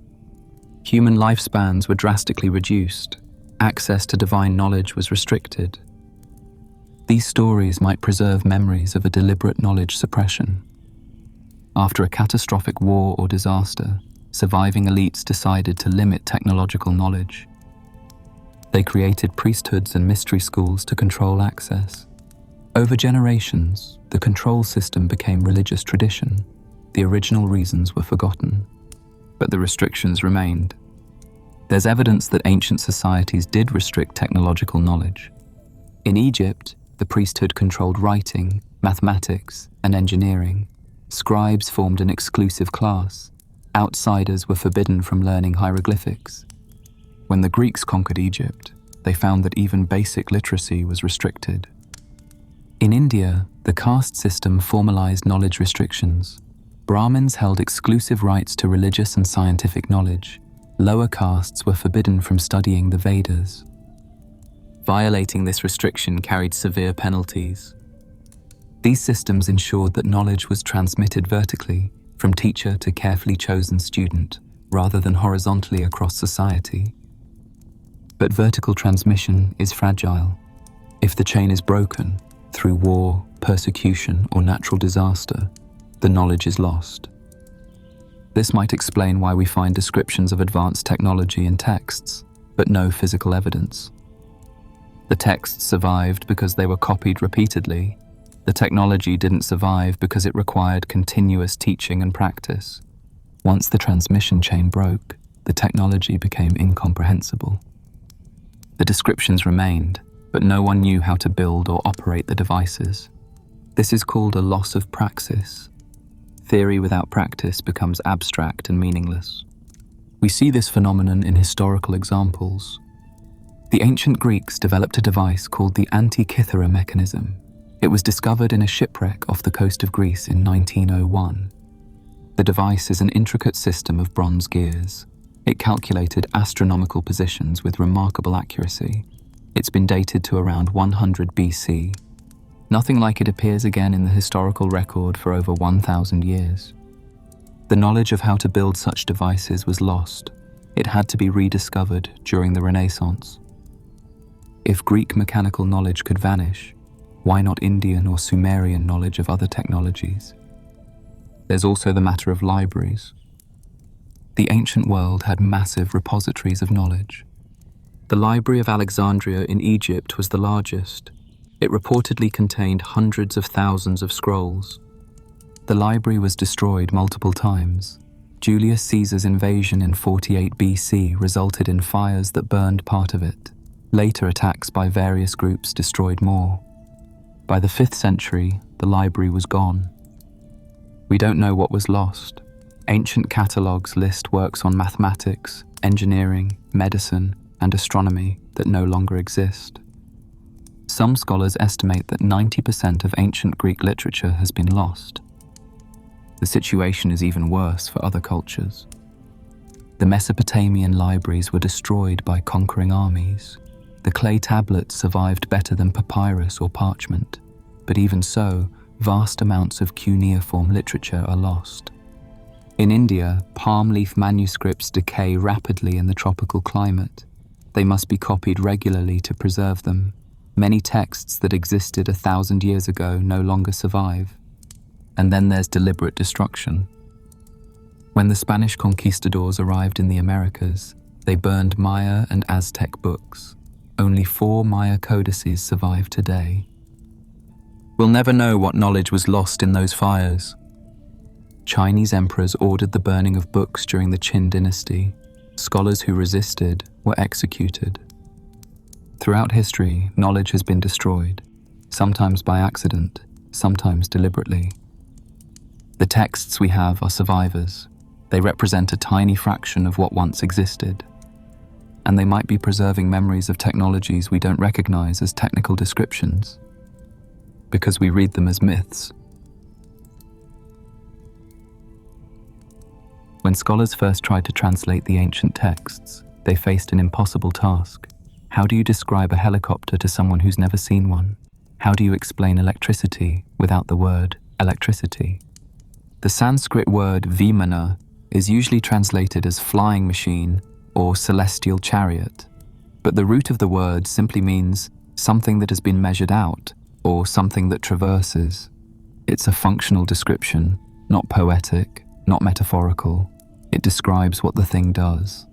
Human lifespans were drastically reduced. Access to divine knowledge was restricted. These stories might preserve memories of a deliberate knowledge suppression. After a catastrophic war or disaster, surviving elites decided to limit technological knowledge. They created priesthoods and mystery schools to control access. Over generations, the control system became religious tradition. The original reasons were forgotten, but the restrictions remained. There's evidence that ancient societies did restrict technological knowledge. In Egypt, the priesthood controlled writing, mathematics, and engineering. Scribes formed an exclusive class. Outsiders were forbidden from learning hieroglyphics. When the Greeks conquered Egypt, they found that even basic literacy was restricted. In India, the caste system formalized knowledge restrictions. Brahmins held exclusive rights to religious and scientific knowledge. Lower castes were forbidden from studying the Vedas. Violating this restriction carried severe penalties. These systems ensured that knowledge was transmitted vertically, from teacher to carefully chosen student, rather than horizontally across society. But vertical transmission is fragile. If the chain is broken, through war, persecution, or natural disaster, the knowledge is lost. This might explain why we find descriptions of advanced technology in texts, but no physical evidence. The texts survived because they were copied repeatedly. The technology didn't survive because it required continuous teaching and practice. Once the transmission chain broke, the technology became incomprehensible. The descriptions remained, but no one knew how to build or operate the devices. This is called a loss of praxis. Theory without practice becomes abstract and meaningless. We see this phenomenon in historical examples. The ancient Greeks developed a device called the Antikythera mechanism. It was discovered in a shipwreck off the coast of Greece in 1901. The device is an intricate system of bronze gears. It calculated astronomical positions with remarkable accuracy. It's been dated to around 100 BC. Nothing like it appears again in the historical record for over 1,000 years. The knowledge of how to build such devices was lost. It had to be rediscovered during the Renaissance. If Greek mechanical knowledge could vanish, why not Indian or Sumerian knowledge of other technologies? There's also the matter of libraries. The ancient world had massive repositories of knowledge. The Library of Alexandria in Egypt was the largest. It reportedly contained hundreds of thousands of scrolls. The library was destroyed multiple times. Julius Caesar's invasion in 48 BC resulted in fires that burned part of it. Later attacks by various groups destroyed more. By the 5th century, the library was gone. We don't know what was lost. Ancient catalogues list works on mathematics, engineering, medicine, and astronomy that no longer exist. Some scholars estimate that 90% of ancient Greek literature has been lost. The situation is even worse for other cultures. The Mesopotamian libraries were destroyed by conquering armies. The clay tablets survived better than papyrus or parchment, but even so, vast amounts of cuneiform literature are lost. In India, palm leaf manuscripts decay rapidly in the tropical climate. They must be copied regularly to preserve them. Many texts that existed 1,000 years ago no longer survive. And then there's deliberate destruction. When the Spanish conquistadors arrived in the Americas, they burned Maya and Aztec books. Only 4 Maya codices survive today. We'll never know what knowledge was lost in those fires. Chinese emperors ordered the burning of books during the Qin dynasty. Scholars who resisted were executed. Throughout history, knowledge has been destroyed, sometimes by accident, sometimes deliberately. The texts we have are survivors. They represent a tiny fraction of what once existed. And they might be preserving memories of technologies we don't recognize as technical descriptions, because we read them as myths. When scholars first tried to translate the ancient texts, they faced an impossible task. How do you describe a helicopter to someone who's never seen one? How do you explain electricity without the word electricity? The Sanskrit word Vimana is usually translated as flying machine or celestial chariot, but the root of the word simply means something that has been measured out or something that traverses. It's a functional description, not poetic, not metaphorical. It describes what the thing does.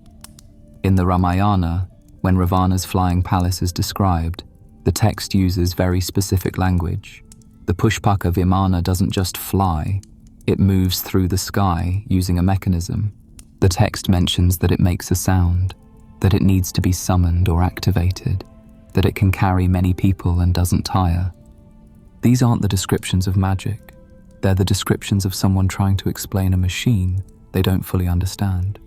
In the Ramayana, when Ravana's flying palace is described, the text uses very specific language. The Pushpaka Vimana doesn't just fly, it moves through the sky using a mechanism. The text mentions that it makes a sound, that it needs to be summoned or activated, that it can carry many people and doesn't tire. These aren't the descriptions of magic. They're the descriptions of someone trying to explain a machine they don't fully understand.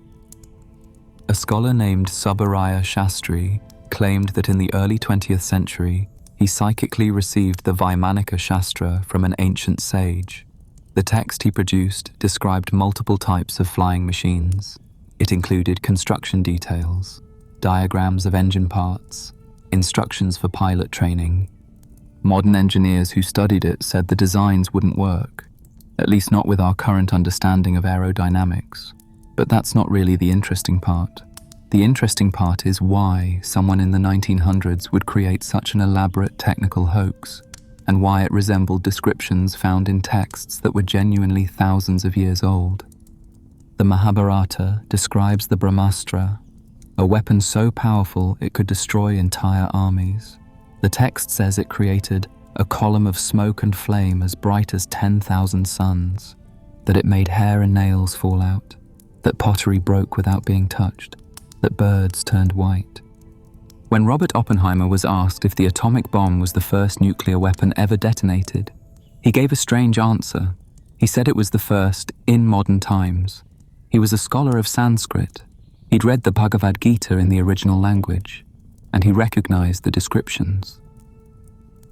A scholar named Vaimanika Shastra claimed that in the early 20th century, he psychically received the Vaimanika Shastra from an ancient sage. The text he produced described multiple types of flying machines. It included construction details, diagrams of engine parts, instructions for pilot training. Modern engineers who studied it said the designs wouldn't work, at least not with our current understanding of aerodynamics. But that's not really the interesting part. The interesting part is why someone in the 1900s would create such an elaborate technical hoax, and why it resembled descriptions found in texts that were genuinely thousands of years old. The Mahabharata describes the Brahmastra, a weapon so powerful it could destroy entire armies. The text says it created a column of smoke and flame as bright as 10,000 suns, that it made hair and nails fall out, that pottery broke without being touched, that birds turned white. When Robert Oppenheimer was asked if the atomic bomb was the first nuclear weapon ever detonated, he gave a strange answer. He said it was the first in modern times. He was a scholar of Sanskrit. He'd read the Bhagavad Gita in the original language, and he recognized the descriptions.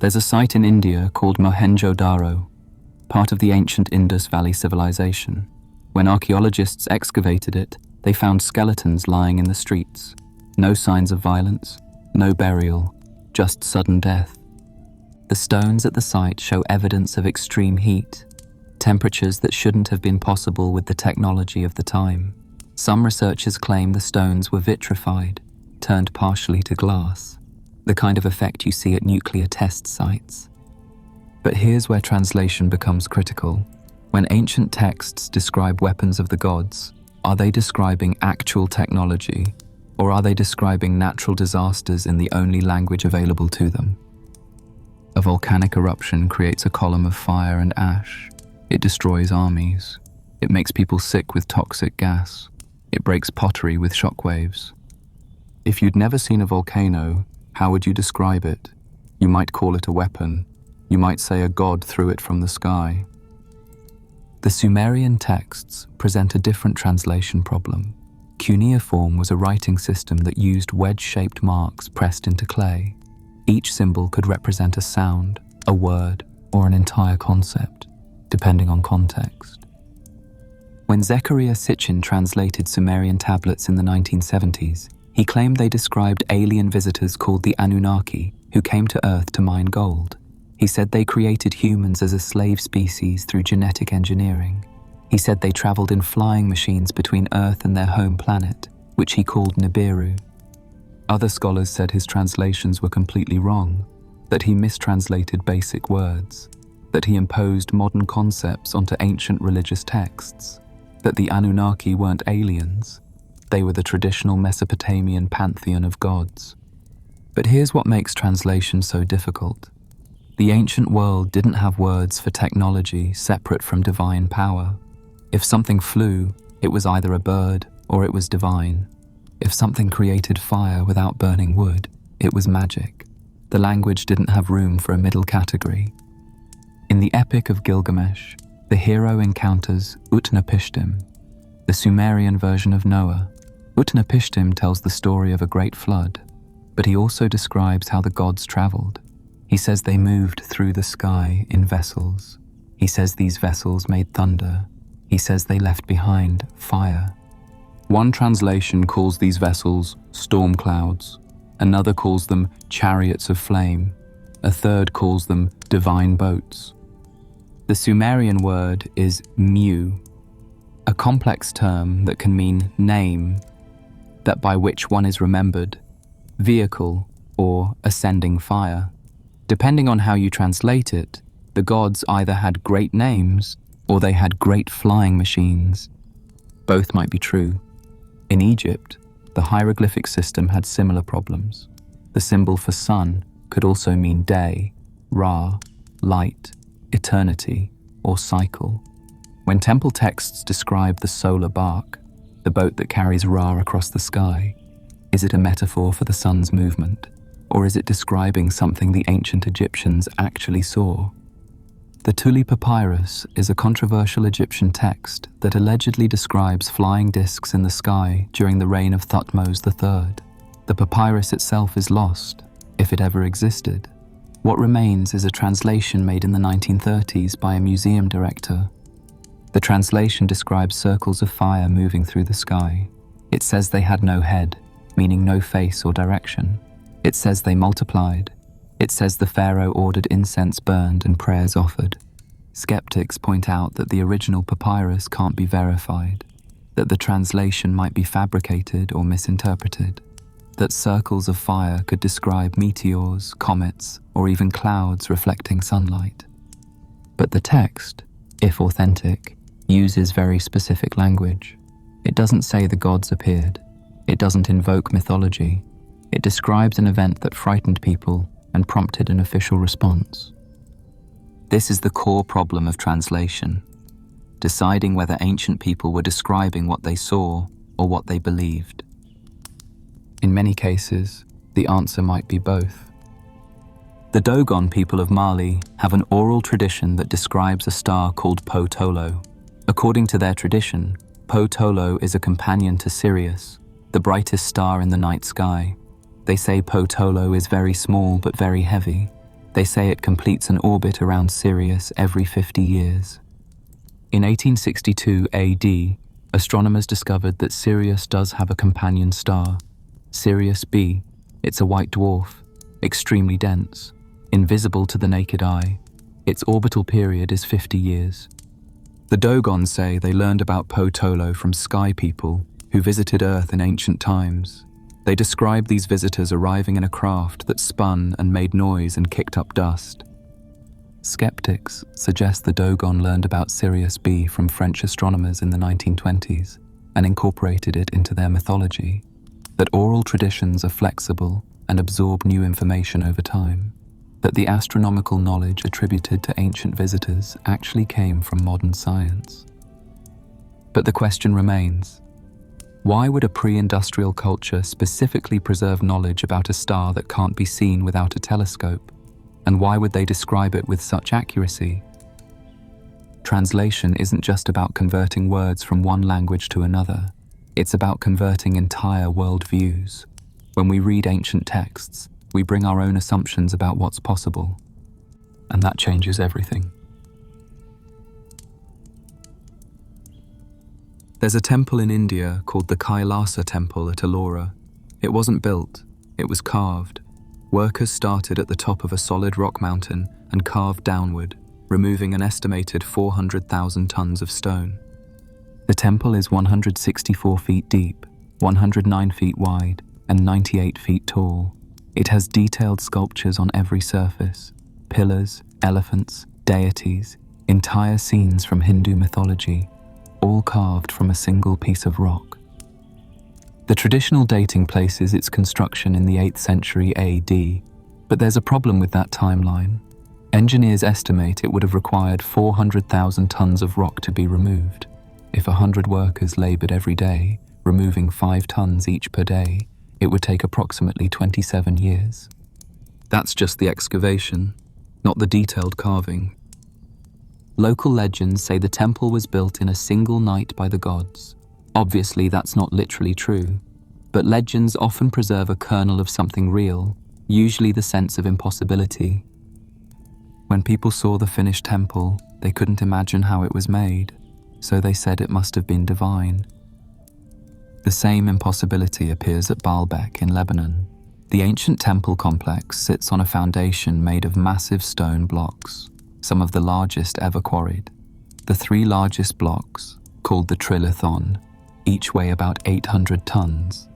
There's a site in India called Mohenjo-Daro, part of the ancient Indus Valley civilization. When archaeologists excavated it, they found skeletons lying in the streets. No signs of violence, no burial, just sudden death. The stones at the site show evidence of extreme heat, temperatures that shouldn't have been possible with the technology of the time. Some researchers claim the stones were vitrified, turned partially to glass, the kind of effect you see at nuclear test sites. But here's where translation becomes critical. When ancient texts describe weapons of the gods, are they describing actual technology, or are they describing natural disasters in the only language available to them? A volcanic eruption creates a column of fire and ash. It destroys armies. It makes people sick with toxic gas. It breaks pottery with shockwaves. If you'd never seen a volcano, how would you describe it? You might call it a weapon. You might say a god threw it from the sky. The Sumerian texts present a different translation problem. Cuneiform was a writing system that used wedge-shaped marks pressed into clay. Each symbol could represent a sound, a word, or an entire concept, depending on context. When Zecharia Sitchin translated Sumerian tablets in the 1970s, he claimed they described alien visitors called the Anunnaki who came to Earth to mine gold. He said they created humans as a slave species through genetic engineering. He said they traveled in flying machines between Earth and their home planet, which he called Nibiru. Other scholars said his translations were completely wrong, that he mistranslated basic words, that he imposed modern concepts onto ancient religious texts, that the Anunnaki weren't aliens, they were the traditional Mesopotamian pantheon of gods. But here's what makes translation so difficult. The ancient world didn't have words for technology separate from divine power. If something flew, it was either a bird or it was divine. If something created fire without burning wood, it was magic. The language didn't have room for a middle category. In the Epic of Gilgamesh, the hero encounters Utnapishtim, the Sumerian version of Noah. Utnapishtim tells the story of a great flood, but he also describes how the gods traveled. He says they moved through the sky in vessels. He says these vessels made thunder. He says they left behind fire. One translation calls these vessels storm clouds. Another calls them chariots of flame. A third calls them divine boats. The Sumerian word is mu, a complex term that can mean name, that by which one is remembered, vehicle, or ascending fire. Depending on how you translate it, the gods either had great names or they had great flying machines. Both might be true. In Egypt, the hieroglyphic system had similar problems. The symbol for sun could also mean day, Ra, light, eternity, or cycle. When temple texts describe the solar bark, the boat that carries Ra across the sky, is it a metaphor for the sun's movement, or is it describing something the ancient Egyptians actually saw? The Tuli Papyrus is a controversial Egyptian text that allegedly describes flying discs in the sky during the reign of Thutmose III. The papyrus itself is lost, if it ever existed. What remains is a translation made in the 1930s by a museum director. The translation describes circles of fire moving through the sky. It says they had no head, meaning no face or direction. It says they multiplied. It says the pharaoh ordered incense burned and prayers offered. Skeptics point out that the original papyrus can't be verified, that the translation might be fabricated or misinterpreted, that circles of fire could describe meteors, comets, or even clouds reflecting sunlight. But the text, if authentic, uses very specific language. It doesn't say the gods appeared. It doesn't invoke mythology. It describes an event that frightened people and prompted an official response. This is the core problem of translation, deciding whether ancient people were describing what they saw or what they believed. In many cases, the answer might be both. The Dogon people of Mali have an oral tradition that describes a star called Po-Tolo. According to their tradition, Po-Tolo is a companion to Sirius, the brightest star in the night sky. They say Po-Tolo is very small but very heavy. They say it completes an orbit around Sirius every 50 years. In 1862 AD, astronomers discovered that Sirius does have a companion star, Sirius B. It's a white dwarf, extremely dense, invisible to the naked eye. Its orbital period is 50 years. The Dogon say they learned about Po-Tolo from sky people who visited Earth in ancient times. They describe these visitors arriving in a craft that spun and made noise and kicked up dust. Skeptics suggest the Dogon learned about Sirius B from French astronomers in the 1920s and incorporated it into their mythology, that oral traditions are flexible and absorb new information over time, that the astronomical knowledge attributed to ancient visitors actually came from modern science. But the question remains, why would a pre-industrial culture specifically preserve knowledge about a star that can't be seen without a telescope? And why would they describe it with such accuracy? Translation isn't just about converting words from one language to another. It's about converting entire worldviews. When we read ancient texts, we bring our own assumptions about what's possible. And that changes everything. There's a temple in India called the Kailasa Temple at Ellora. It wasn't built, it was carved. Workers started at the top of a solid rock mountain and carved downward, removing an estimated 400,000 tons of stone. The temple is 164 feet deep, 109 feet wide, and 98 feet tall. It has detailed sculptures on every surface, pillars, elephants, deities, entire scenes from Hindu mythology, all carved from a single piece of rock. The traditional dating places its construction in the 8th century AD, but there's a problem with that timeline. Engineers estimate it would have required 400,000 tons of rock to be removed. If 100 workers labored every day, removing 5 tons each per day, it would take approximately 27 years. That's just the excavation, not the detailed carving. Local legends say the temple was built in a single night by the gods. Obviously, that's not literally true, but legends often preserve a kernel of something real, usually the sense of impossibility. When people saw the finished temple, they couldn't imagine how it was made, so they said it must have been divine. The same impossibility appears at Baalbek in Lebanon. The ancient temple complex sits on a foundation made of massive stone blocks, some of the largest ever quarried. The 3 largest blocks, called the trilithon, each weigh about 800 tons.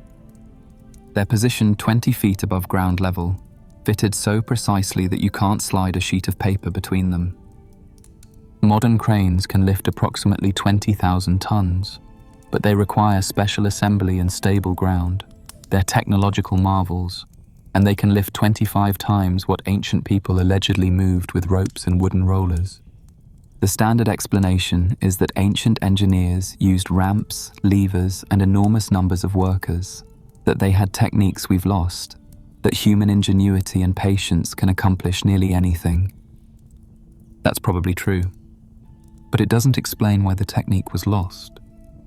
They're positioned 20 feet above ground level, fitted so precisely that you can't slide a sheet of paper between them. Modern cranes can lift approximately 20,000 tons, but they require special assembly in stable ground. They're technological marvels, and they can lift 25 times what ancient people allegedly moved with ropes and wooden rollers. The standard explanation is that ancient engineers used ramps, levers, and enormous numbers of workers, that they had techniques we've lost, that human ingenuity and patience can accomplish nearly anything. That's probably true, but it doesn't explain why the technique was lost,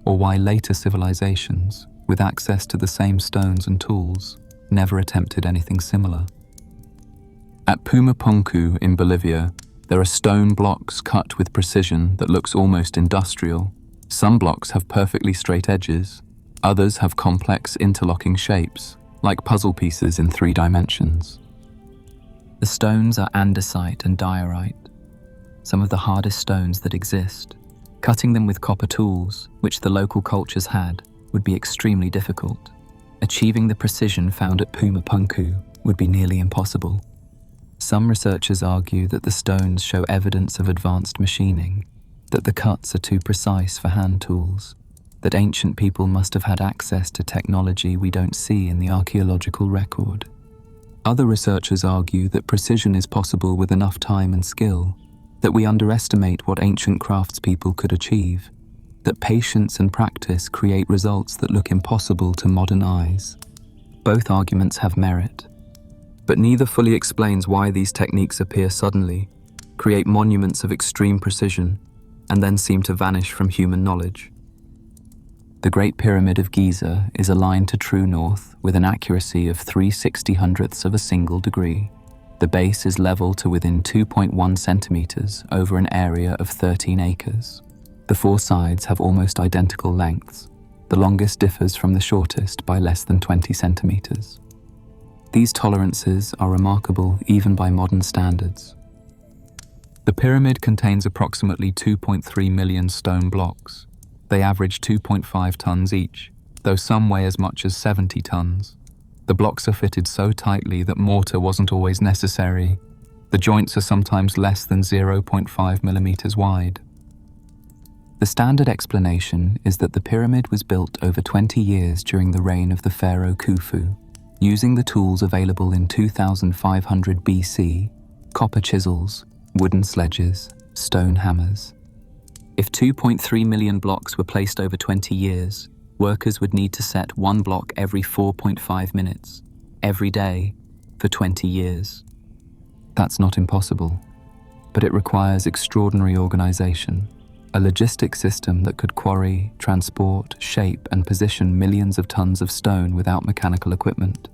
or why later civilizations, with access to the same stones and tools, never attempted anything similar. At Pumapunku in Bolivia, there are stone blocks cut with precision that looks almost industrial. Some blocks have perfectly straight edges, others have complex interlocking shapes, like puzzle pieces in 3 dimensions. The stones are andesite and diorite, some of the hardest stones that exist. Cutting them with copper tools, which the local cultures had, would be extremely difficult. Achieving the precision found at Pumapunku would be nearly impossible. Some researchers argue that the stones show evidence of advanced machining, that the cuts are too precise for hand tools, that ancient people must have had access to technology we don't see in the archaeological record. Other researchers argue that precision is possible with enough time and skill, that we underestimate what ancient craftspeople could achieve, that patience and practice create results that look impossible to modern eyes. Both arguments have merit, but neither fully explains why these techniques appear suddenly, create monuments of extreme precision, and then seem to vanish from human knowledge. The Great Pyramid of Giza is aligned to true north with an accuracy of 3/60 of a single degree. The base is level to within 2.1 centimeters over an area of 13 acres. The 4 sides have almost identical lengths. The longest differs from the shortest by less than 20 centimeters. These tolerances are remarkable even by modern standards. The pyramid contains approximately 2.3 million stone blocks. They average 2.5 tons each, though some weigh as much as 70 tons. The blocks are fitted so tightly that mortar wasn't always necessary. The joints are sometimes less than 0.5 millimeters wide. The standard explanation is that the pyramid was built over 20 years during the reign of the pharaoh Khufu, using the tools available in 2500 BC, copper chisels, wooden sledges, stone hammers. If 2.3 million blocks were placed over 20 years, workers would need to set 1 block every 4.5 minutes, every day, for 20 years. That's not impossible, but it requires extraordinary organization, a logistic system that could quarry, transport, shape, and position millions of tons of stone without mechanical equipment.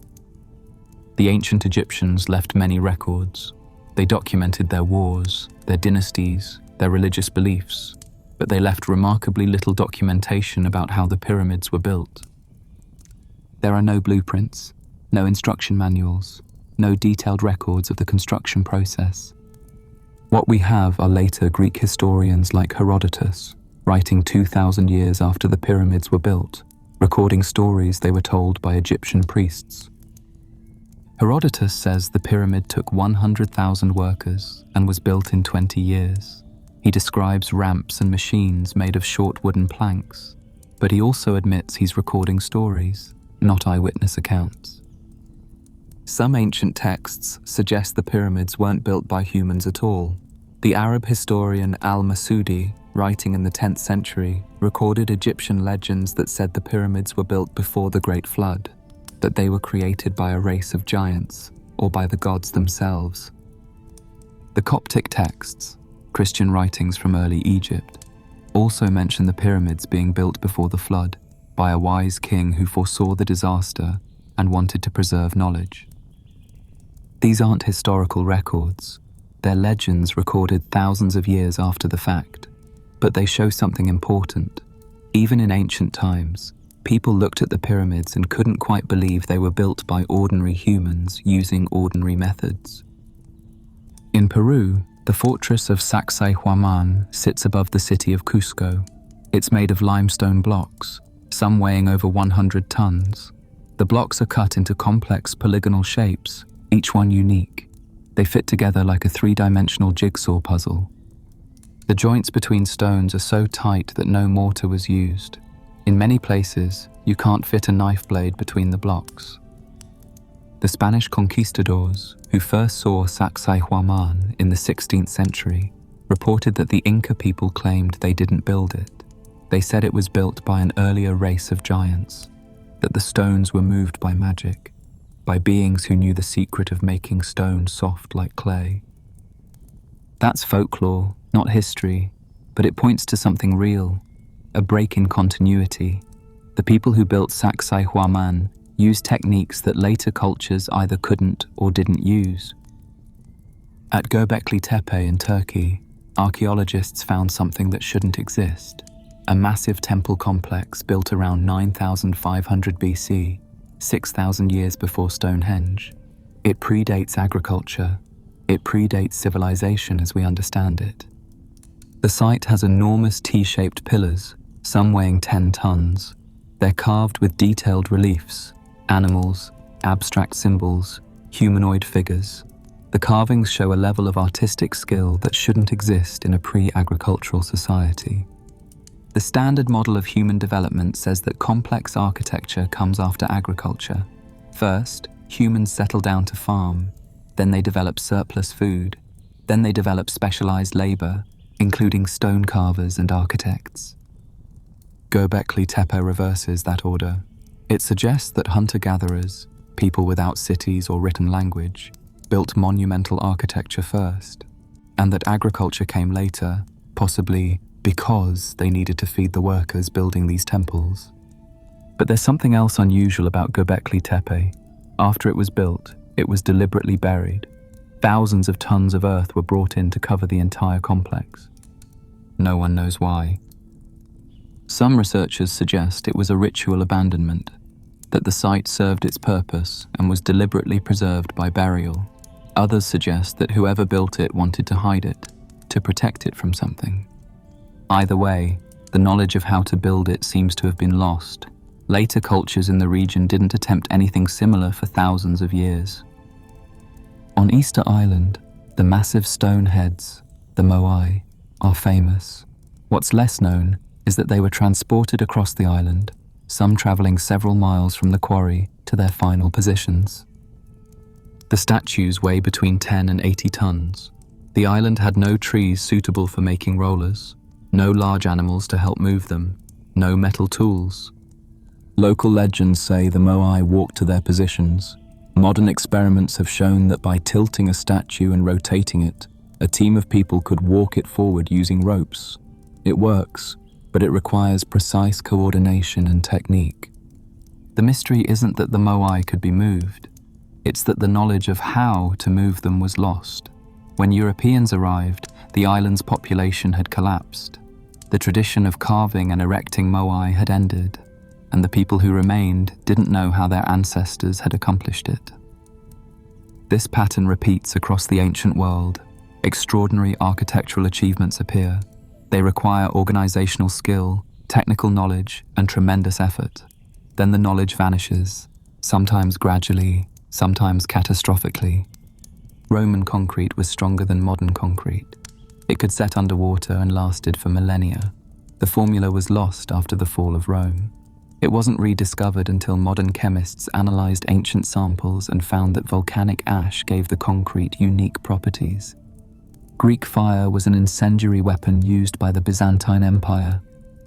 The ancient Egyptians left many records. They documented their wars, their dynasties, their religious beliefs, but they left remarkably little documentation about how the pyramids were built. There are no blueprints, no instruction manuals, no detailed records of the construction process. What we have are later Greek historians like Herodotus, writing 2,000 years after the pyramids were built, recording stories they were told by Egyptian priests. Herodotus says the pyramid took 100,000 workers and was built in 20 years. He describes ramps and machines made of short wooden planks, but he also admits he's recording stories, not eyewitness accounts. Some ancient texts suggest the pyramids weren't built by humans at all. The Arab historian al-Masudi, writing in the 10th century, recorded Egyptian legends that said the pyramids were built before the Great Flood, that they were created by a race of giants, or by the gods themselves. The Coptic texts, Christian writings from early Egypt, also mention the pyramids being built before the flood by a wise king who foresaw the disaster and wanted to preserve knowledge. These aren't historical records. They're legends recorded thousands of years after the fact, but they show something important. Even in ancient times, people looked at the pyramids and couldn't quite believe they were built by ordinary humans using ordinary methods. In Peru, the fortress of Sacsayhuaman sits above the city of Cusco. It's made of limestone blocks, some weighing over 100 tons. The blocks are cut into complex polygonal shapes, each one unique. They fit together like a three-dimensional jigsaw puzzle. The joints between stones are so tight that no mortar was used. In many places, you can't fit a knife blade between the blocks. The Spanish conquistadors, who first saw Sacsayhuaman in the 16th century, reported that the Inca people claimed they didn't build it. They said it was built by an earlier race of giants, that the stones were moved by magic, by beings who knew the secret of making stone soft like clay. That's folklore, not history, but it points to something real, a break in continuity. The people who built Sacsayhuaman used techniques that later cultures either couldn't or didn't use. At Göbekli Tepe in Turkey, archaeologists found something that shouldn't exist, a massive temple complex built around 9,500 BC, 6,000 years before Stonehenge. It predates agriculture. It predates civilization as we understand it. The site has enormous T-shaped pillars, some weighing 10 tons. They're carved with detailed reliefs, animals, abstract symbols, humanoid figures. The carvings show a level of artistic skill that shouldn't exist in a pre-agricultural society. The standard model of human development says that complex architecture comes after agriculture. First, humans settle down to farm. Then they develop surplus food. Then they develop specialized labor, including stone carvers and architects. Göbekli Tepe reverses that order. It suggests that hunter-gatherers, people without cities or written language, built monumental architecture first, and that agriculture came later, possibly because they needed to feed the workers building these temples. But there's something else unusual about Göbekli Tepe. After it was built, it was deliberately buried. Thousands of tons of earth were brought in to cover the entire complex. No one knows why. Some researchers suggest it was a ritual abandonment, that the site served its purpose and was deliberately preserved by burial. Others suggest that whoever built it wanted to hide it, to protect it from something. Either way, the knowledge of how to build it seems to have been lost. Later cultures in the region didn't attempt anything similar for thousands of years. On Easter Island, the massive stone heads, the moai, are famous. What's less known is that they were transported across the island, some traveling several miles from the quarry to their final positions. The statues weigh between 10 and 80 tons. The island had no trees suitable for making rollers, no large animals to help move them, no metal tools. Local legends say the moai walked to their positions. Modern experiments have shown that by tilting a statue and rotating it, a team of people could walk it forward using ropes. It works, but it requires precise coordination and technique. The mystery isn't that the moai could be moved. It's that the knowledge of how to move them was lost. When Europeans arrived, the island's population had collapsed. The tradition of carving and erecting moai had ended, and the people who remained didn't know how their ancestors had accomplished it. This pattern repeats across the ancient world. Extraordinary architectural achievements appear. They require organizational skill, technical knowledge, and tremendous effort. Then the knowledge vanishes, sometimes gradually, sometimes catastrophically. Roman concrete was stronger than modern concrete. It could set underwater and lasted for millennia. The formula was lost after the fall of Rome. It wasn't rediscovered until modern chemists analyzed ancient samples and found that volcanic ash gave the concrete unique properties. Greek fire was an incendiary weapon used by the Byzantine Empire.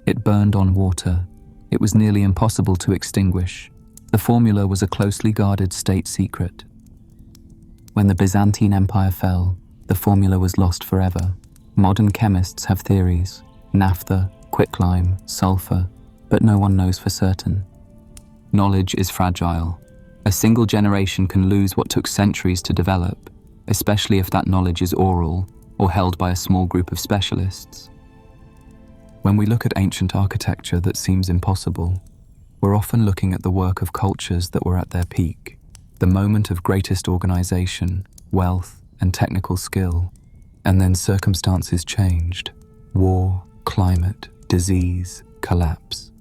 It burned on water. It was nearly impossible to extinguish. The formula was a closely guarded state secret. When the Byzantine Empire fell, the formula was lost forever. Modern chemists have theories: naphtha, quicklime, sulfur, but no one knows for certain. Knowledge is fragile. A single generation can lose what took centuries to develop, especially if that knowledge is oral or held by a small group of specialists. When we look at ancient architecture that seems impossible, we're often looking at the work of cultures that were at their peak, the moment of greatest organization, wealth, and technical skill. And then circumstances changed: war, climate, disease, collapse.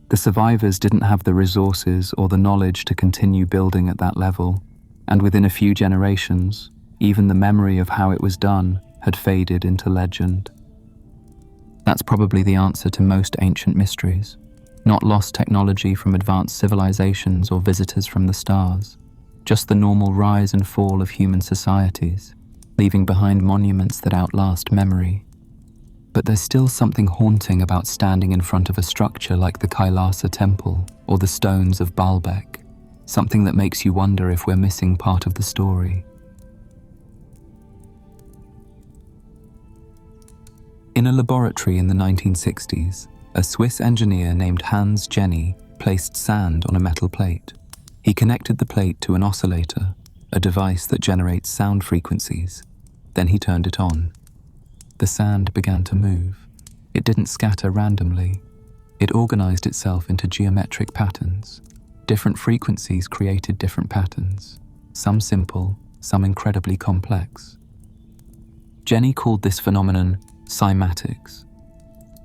The survivors didn't have the resources or the knowledge to continue building at that level, and within a few generations, even the memory of how it was done had faded into legend. That's probably the answer to most ancient mysteries: not lost technology from advanced civilizations or visitors from the stars, just the normal rise and fall of human societies, leaving behind monuments that outlast memory. But there's still something haunting about standing in front of a structure like the Kailasa temple or the stones of Baalbek, something that makes you wonder if we're missing part of the story. In a laboratory in the 1960s, a Swiss engineer named Hans Jenny placed sand on a metal plate. He connected the plate to an oscillator, a device that generates sound frequencies. Then he turned it on. The sand began to move. It didn't scatter randomly. It organized itself into geometric patterns. Different frequencies created different patterns, some simple, some incredibly complex. Jenny called this phenomenon cymatics,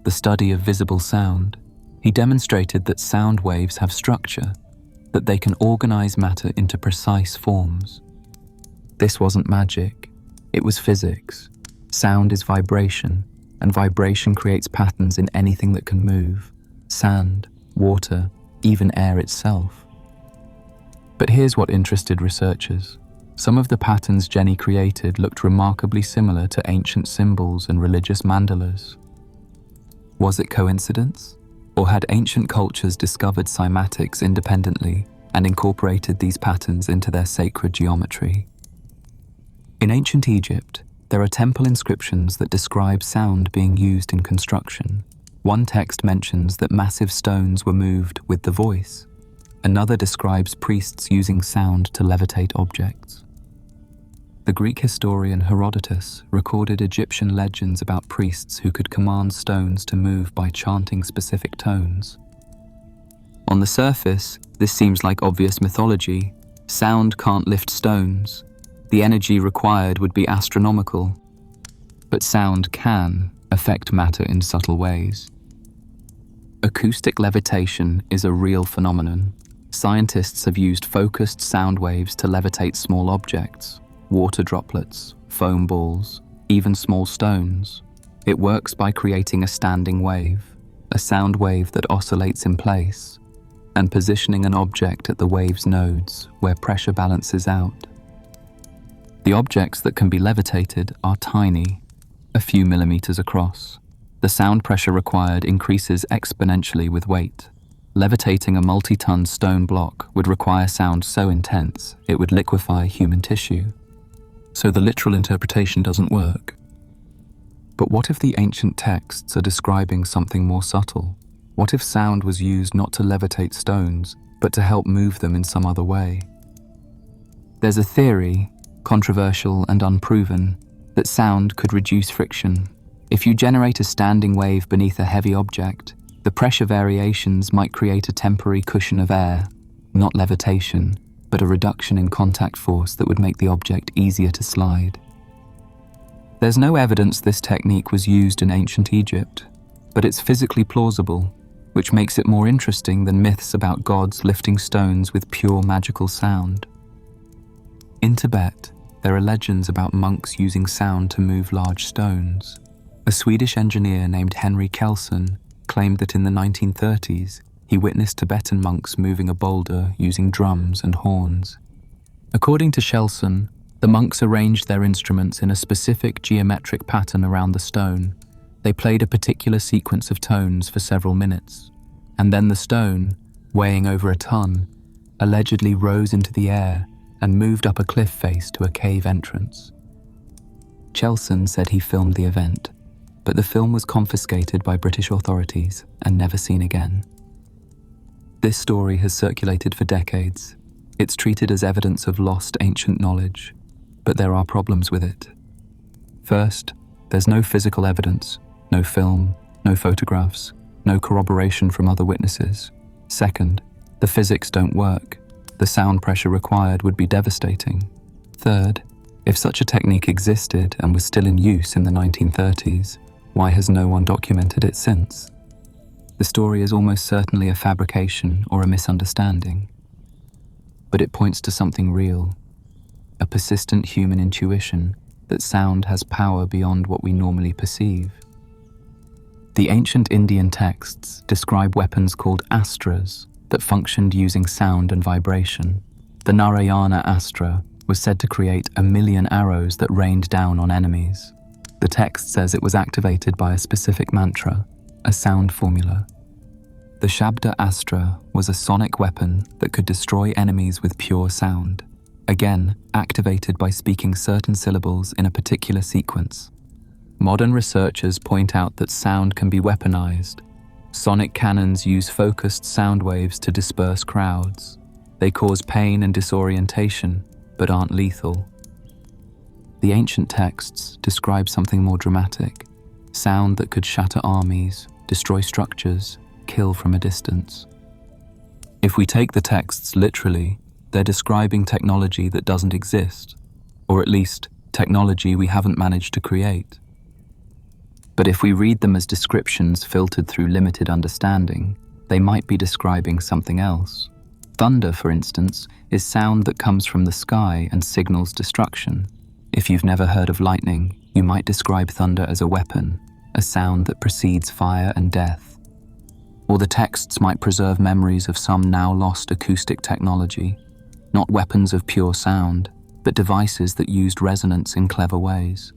the study of visible sound. He demonstrated that sound waves have structure, that they can organize matter into precise forms. This wasn't magic, it was physics. Sound is vibration, and vibration creates patterns in anything that can move: sand, water, even air itself. But here's what interested researchers. Some of the patterns Jenny created looked remarkably similar to ancient symbols and religious mandalas. Was it coincidence? Or had ancient cultures discovered cymatics independently and incorporated these patterns into their sacred geometry? In ancient Egypt, there are temple inscriptions that describe sound being used in construction. One text mentions that massive stones were moved with the voice. Another describes priests using sound to levitate objects. The Greek historian Herodotus recorded Egyptian legends about priests who could command stones to move by chanting specific tones. On the surface, this seems like obvious mythology. Sound can't lift stones. The energy required would be astronomical. But sound can affect matter in subtle ways. Acoustic levitation is a real phenomenon. Scientists have used focused sound waves to levitate small objects: water droplets, foam balls, even small stones. It works by creating a standing wave, a sound wave that oscillates in place, and positioning an object at the wave's nodes where pressure balances out. The objects that can be levitated are tiny, a few millimeters across. The sound pressure required increases exponentially with weight. Levitating a multi-ton stone block would require sound so intense it would liquefy human tissue. So the literal interpretation doesn't work. But what if the ancient texts are describing something more subtle? What if sound was used not to levitate stones, but to help move them in some other way? There's a theory, controversial and unproven, that sound could reduce friction. If you generate a standing wave beneath a heavy object, the pressure variations might create a temporary cushion of air, not levitation, but a reduction in contact force that would make the object easier to slide. There's no evidence this technique was used in ancient Egypt, but it's physically plausible, which makes it more interesting than myths about gods lifting stones with pure magical sound. In Tibet, there are legends about monks using sound to move large stones. A Swedish engineer named Henry Kelson claimed that in the 1930s, He witnessed Tibetan monks moving a boulder using drums and horns. According to Shelson, the monks arranged their instruments in a specific geometric pattern around the stone. They played a particular sequence of tones for several minutes, and then the stone, weighing over a ton, allegedly rose into the air and moved up a cliff face to a cave entrance. Shelson said he filmed the event, but the film was confiscated by British authorities and never seen again. This story has circulated for decades. It's treated as evidence of lost ancient knowledge, but there are problems with it. First, there's no physical evidence, no film, no photographs, no corroboration from other witnesses. Second, the physics don't work. The sound pressure required would be devastating. Third, if such a technique existed and was still in use in the 1930s, why has no one documented it since? The story is almost certainly a fabrication or a misunderstanding. But it points to something real, a persistent human intuition that sound has power beyond what we normally perceive. The ancient Indian texts describe weapons called astras that functioned using sound and vibration. The Narayana astra was said to create 1,000,000 arrows that rained down on enemies. The text says it was activated by a specific mantra, a sound formula. The Shabda Astra was a sonic weapon that could destroy enemies with pure sound, again activated by speaking certain syllables in a particular sequence. Modern researchers point out that sound can be weaponized. Sonic cannons use focused sound waves to disperse crowds. They cause pain and disorientation, but aren't lethal. The ancient texts describe something more dramatic, sound that could shatter armies, destroy structures, kill from a distance. If we take the texts literally, they're describing technology that doesn't exist, or at least technology we haven't managed to create. But if we read them as descriptions filtered through limited understanding, they might be describing something else. Thunder, for instance, is sound that comes from the sky and signals destruction. If you've never heard of lightning, you might describe thunder as a weapon, a sound that precedes fire and death. Or the texts might preserve memories of some now lost acoustic technology, not weapons of pure sound, but devices that used resonance in clever ways.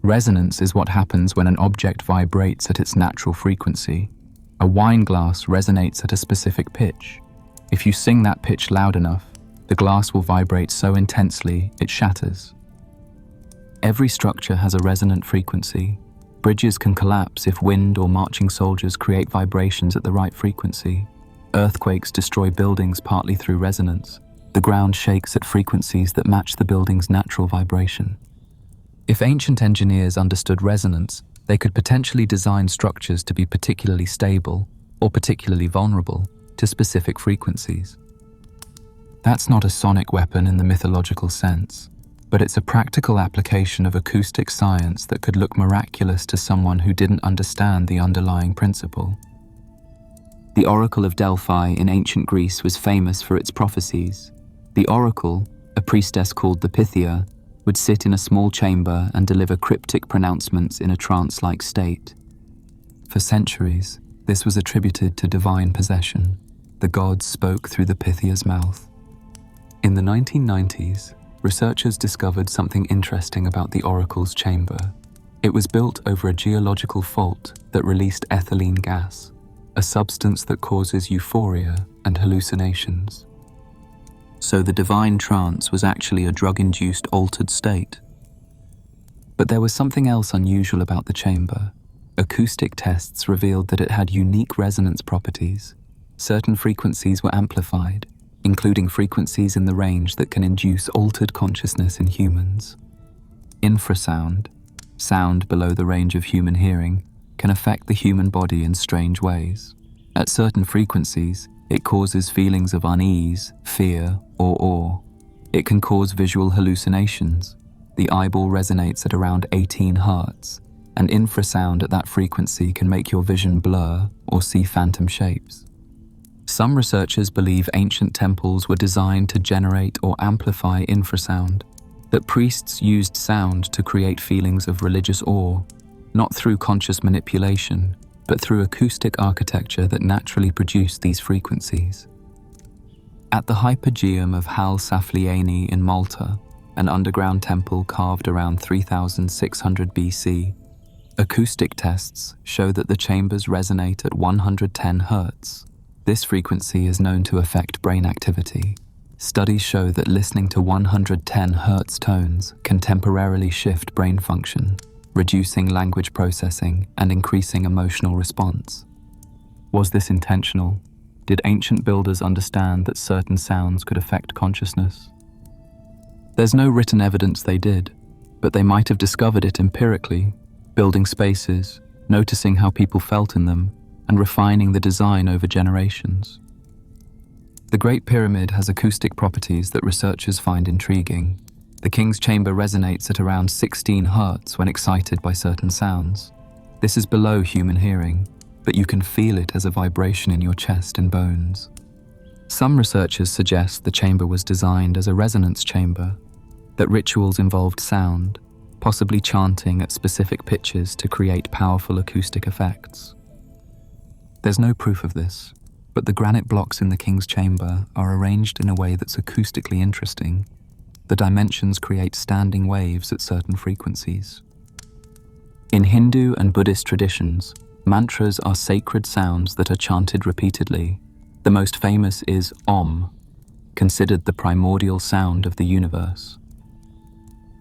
Resonance is what happens when an object vibrates at its natural frequency. A wine glass resonates at a specific pitch. If you sing that pitch loud enough, the glass will vibrate so intensely it shatters. Every structure has a resonant frequency. Bridges can collapse if wind or marching soldiers create vibrations at the right frequency. Earthquakes destroy buildings partly through resonance. The ground shakes at frequencies that match the building's natural vibration. If ancient engineers understood resonance, they could potentially design structures to be particularly stable or particularly vulnerable to specific frequencies. That's not a sonic weapon in the mythological sense, but it's a practical application of acoustic science that could look miraculous to someone who didn't understand the underlying principle. The Oracle of Delphi in ancient Greece was famous for its prophecies. The oracle, a priestess called the Pythia, would sit in a small chamber and deliver cryptic pronouncements in a trance-like state. For centuries, this was attributed to divine possession. The gods spoke through the Pythia's mouth. In the 1990s, researchers discovered something interesting about the oracle's chamber. It was built over a geological fault that released ethylene gas, a substance that causes euphoria and hallucinations. So the divine trance was actually a drug-induced altered state. But there was something else unusual about the chamber. Acoustic tests revealed that it had unique resonance properties. Certain frequencies were amplified, including frequencies in the range that can induce altered consciousness in humans. Infrasound, sound below the range of human hearing, can affect the human body in strange ways. At certain frequencies, it causes feelings of unease, fear, or awe. It can cause visual hallucinations. The eyeball resonates at around 18 Hz, and infrasound at that frequency can make your vision blur or see phantom shapes. Some researchers believe ancient temples were designed to generate or amplify infrasound, that priests used sound to create feelings of religious awe, not through conscious manipulation, but through acoustic architecture that naturally produced these frequencies. At the Hypogeum of Hal Saflieni in Malta, an underground temple carved around 3600 BC, acoustic tests show that the chambers resonate at 110 Hz. This frequency is known to affect brain activity. Studies show that listening to 110 Hz tones can temporarily shift brain function, reducing language processing and increasing emotional response. Was this intentional? Did ancient builders understand that certain sounds could affect consciousness? There's no written evidence they did, but they might have discovered it empirically, building spaces, noticing how people felt in them, and refining the design over generations. The Great Pyramid has acoustic properties that researchers find intriguing. The King's Chamber resonates at around 16 Hz when excited by certain sounds. This is below human hearing, but you can feel it as a vibration in your chest and bones. Some researchers suggest the chamber was designed as a resonance chamber, that rituals involved sound, possibly chanting at specific pitches to create powerful acoustic effects. There's no proof of this, but the granite blocks in the King's Chamber are arranged in a way that's acoustically interesting. The dimensions create standing waves at certain frequencies. In Hindu and Buddhist traditions, mantras are sacred sounds that are chanted repeatedly. The most famous is Om, considered the primordial sound of the universe.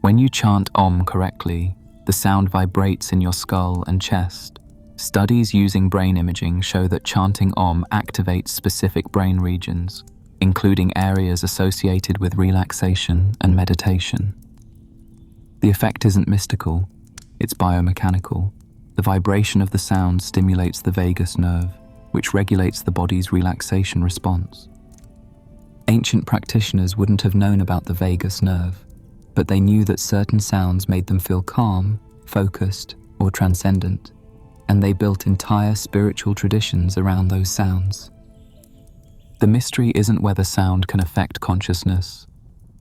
When you chant Om correctly, the sound vibrates in your skull and chest. Studies using brain imaging show that chanting Om activates specific brain regions, including areas associated with relaxation and meditation. The effect isn't mystical, it's biomechanical. The vibration of the sound stimulates the vagus nerve, which regulates the body's relaxation response. Ancient practitioners wouldn't have known about the vagus nerve, but they knew that certain sounds made them feel calm, focused, or transcendent, and they built entire spiritual traditions around those sounds. The mystery isn't whether sound can affect consciousness.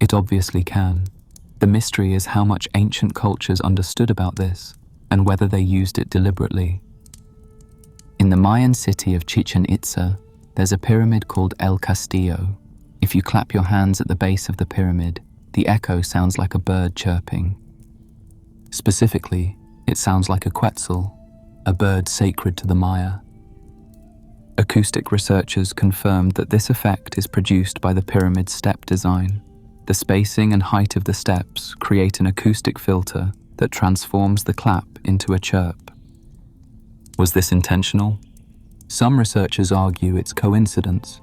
It obviously can. The mystery is how much ancient cultures understood about this, and whether they used it deliberately. In the Mayan city of Chichen Itza, there's a pyramid called El Castillo. If you clap your hands at the base of the pyramid, the echo sounds like a bird chirping. Specifically, it sounds like a quetzal, a bird sacred to the Maya. Acoustic researchers confirmed that this effect is produced by the pyramid's step design. The spacing and height of the steps create an acoustic filter that transforms the clap into a chirp. Was this intentional? Some researchers argue it's coincidence,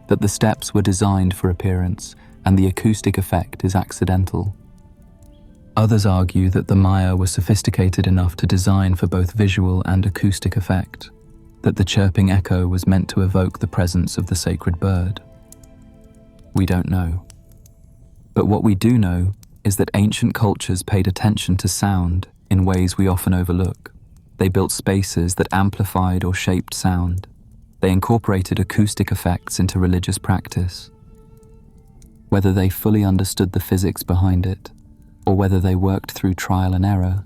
that the steps were designed for appearance and the acoustic effect is accidental. Others argue that the Maya were sophisticated enough to design for both visual and acoustic effect, that the chirping echo was meant to evoke the presence of the sacred bird. We don't know. But what we do know is that ancient cultures paid attention to sound in ways we often overlook. They built spaces that amplified or shaped sound. They incorporated acoustic effects into religious practice. Whether they fully understood the physics behind it, or whether they worked through trial and error,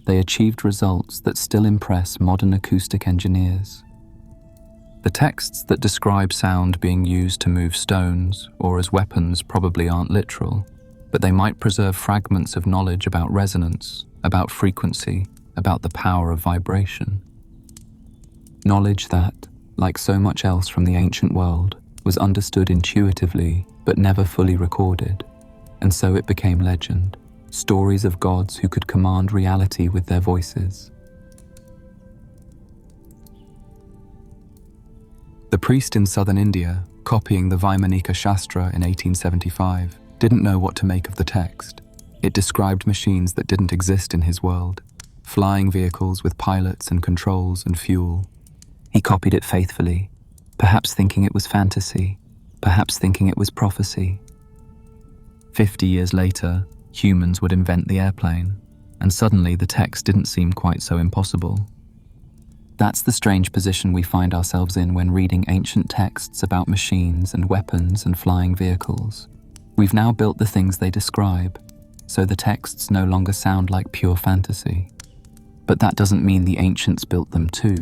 they achieved results that still impress modern acoustic engineers. The texts that describe sound being used to move stones or as weapons probably aren't literal, but they might preserve fragments of knowledge about resonance, about frequency, about the power of vibration. Knowledge that, like so much else from the ancient world, was understood intuitively but never fully recorded, and so it became legend, stories of gods who could command reality with their voices. The priest in southern India, copying the Vaimanika Shastra in 1875, didn't know what to make of the text. It described machines that didn't exist in his world, flying vehicles with pilots and controls and fuel. He copied it faithfully, perhaps thinking it was fantasy, perhaps thinking it was prophecy. 50 years later, humans would invent the airplane, and suddenly the text didn't seem quite so impossible. That's the strange position we find ourselves in when reading ancient texts about machines and weapons and flying vehicles. We've now built the things they describe, so the texts no longer sound like pure fantasy. But that doesn't mean the ancients built them too.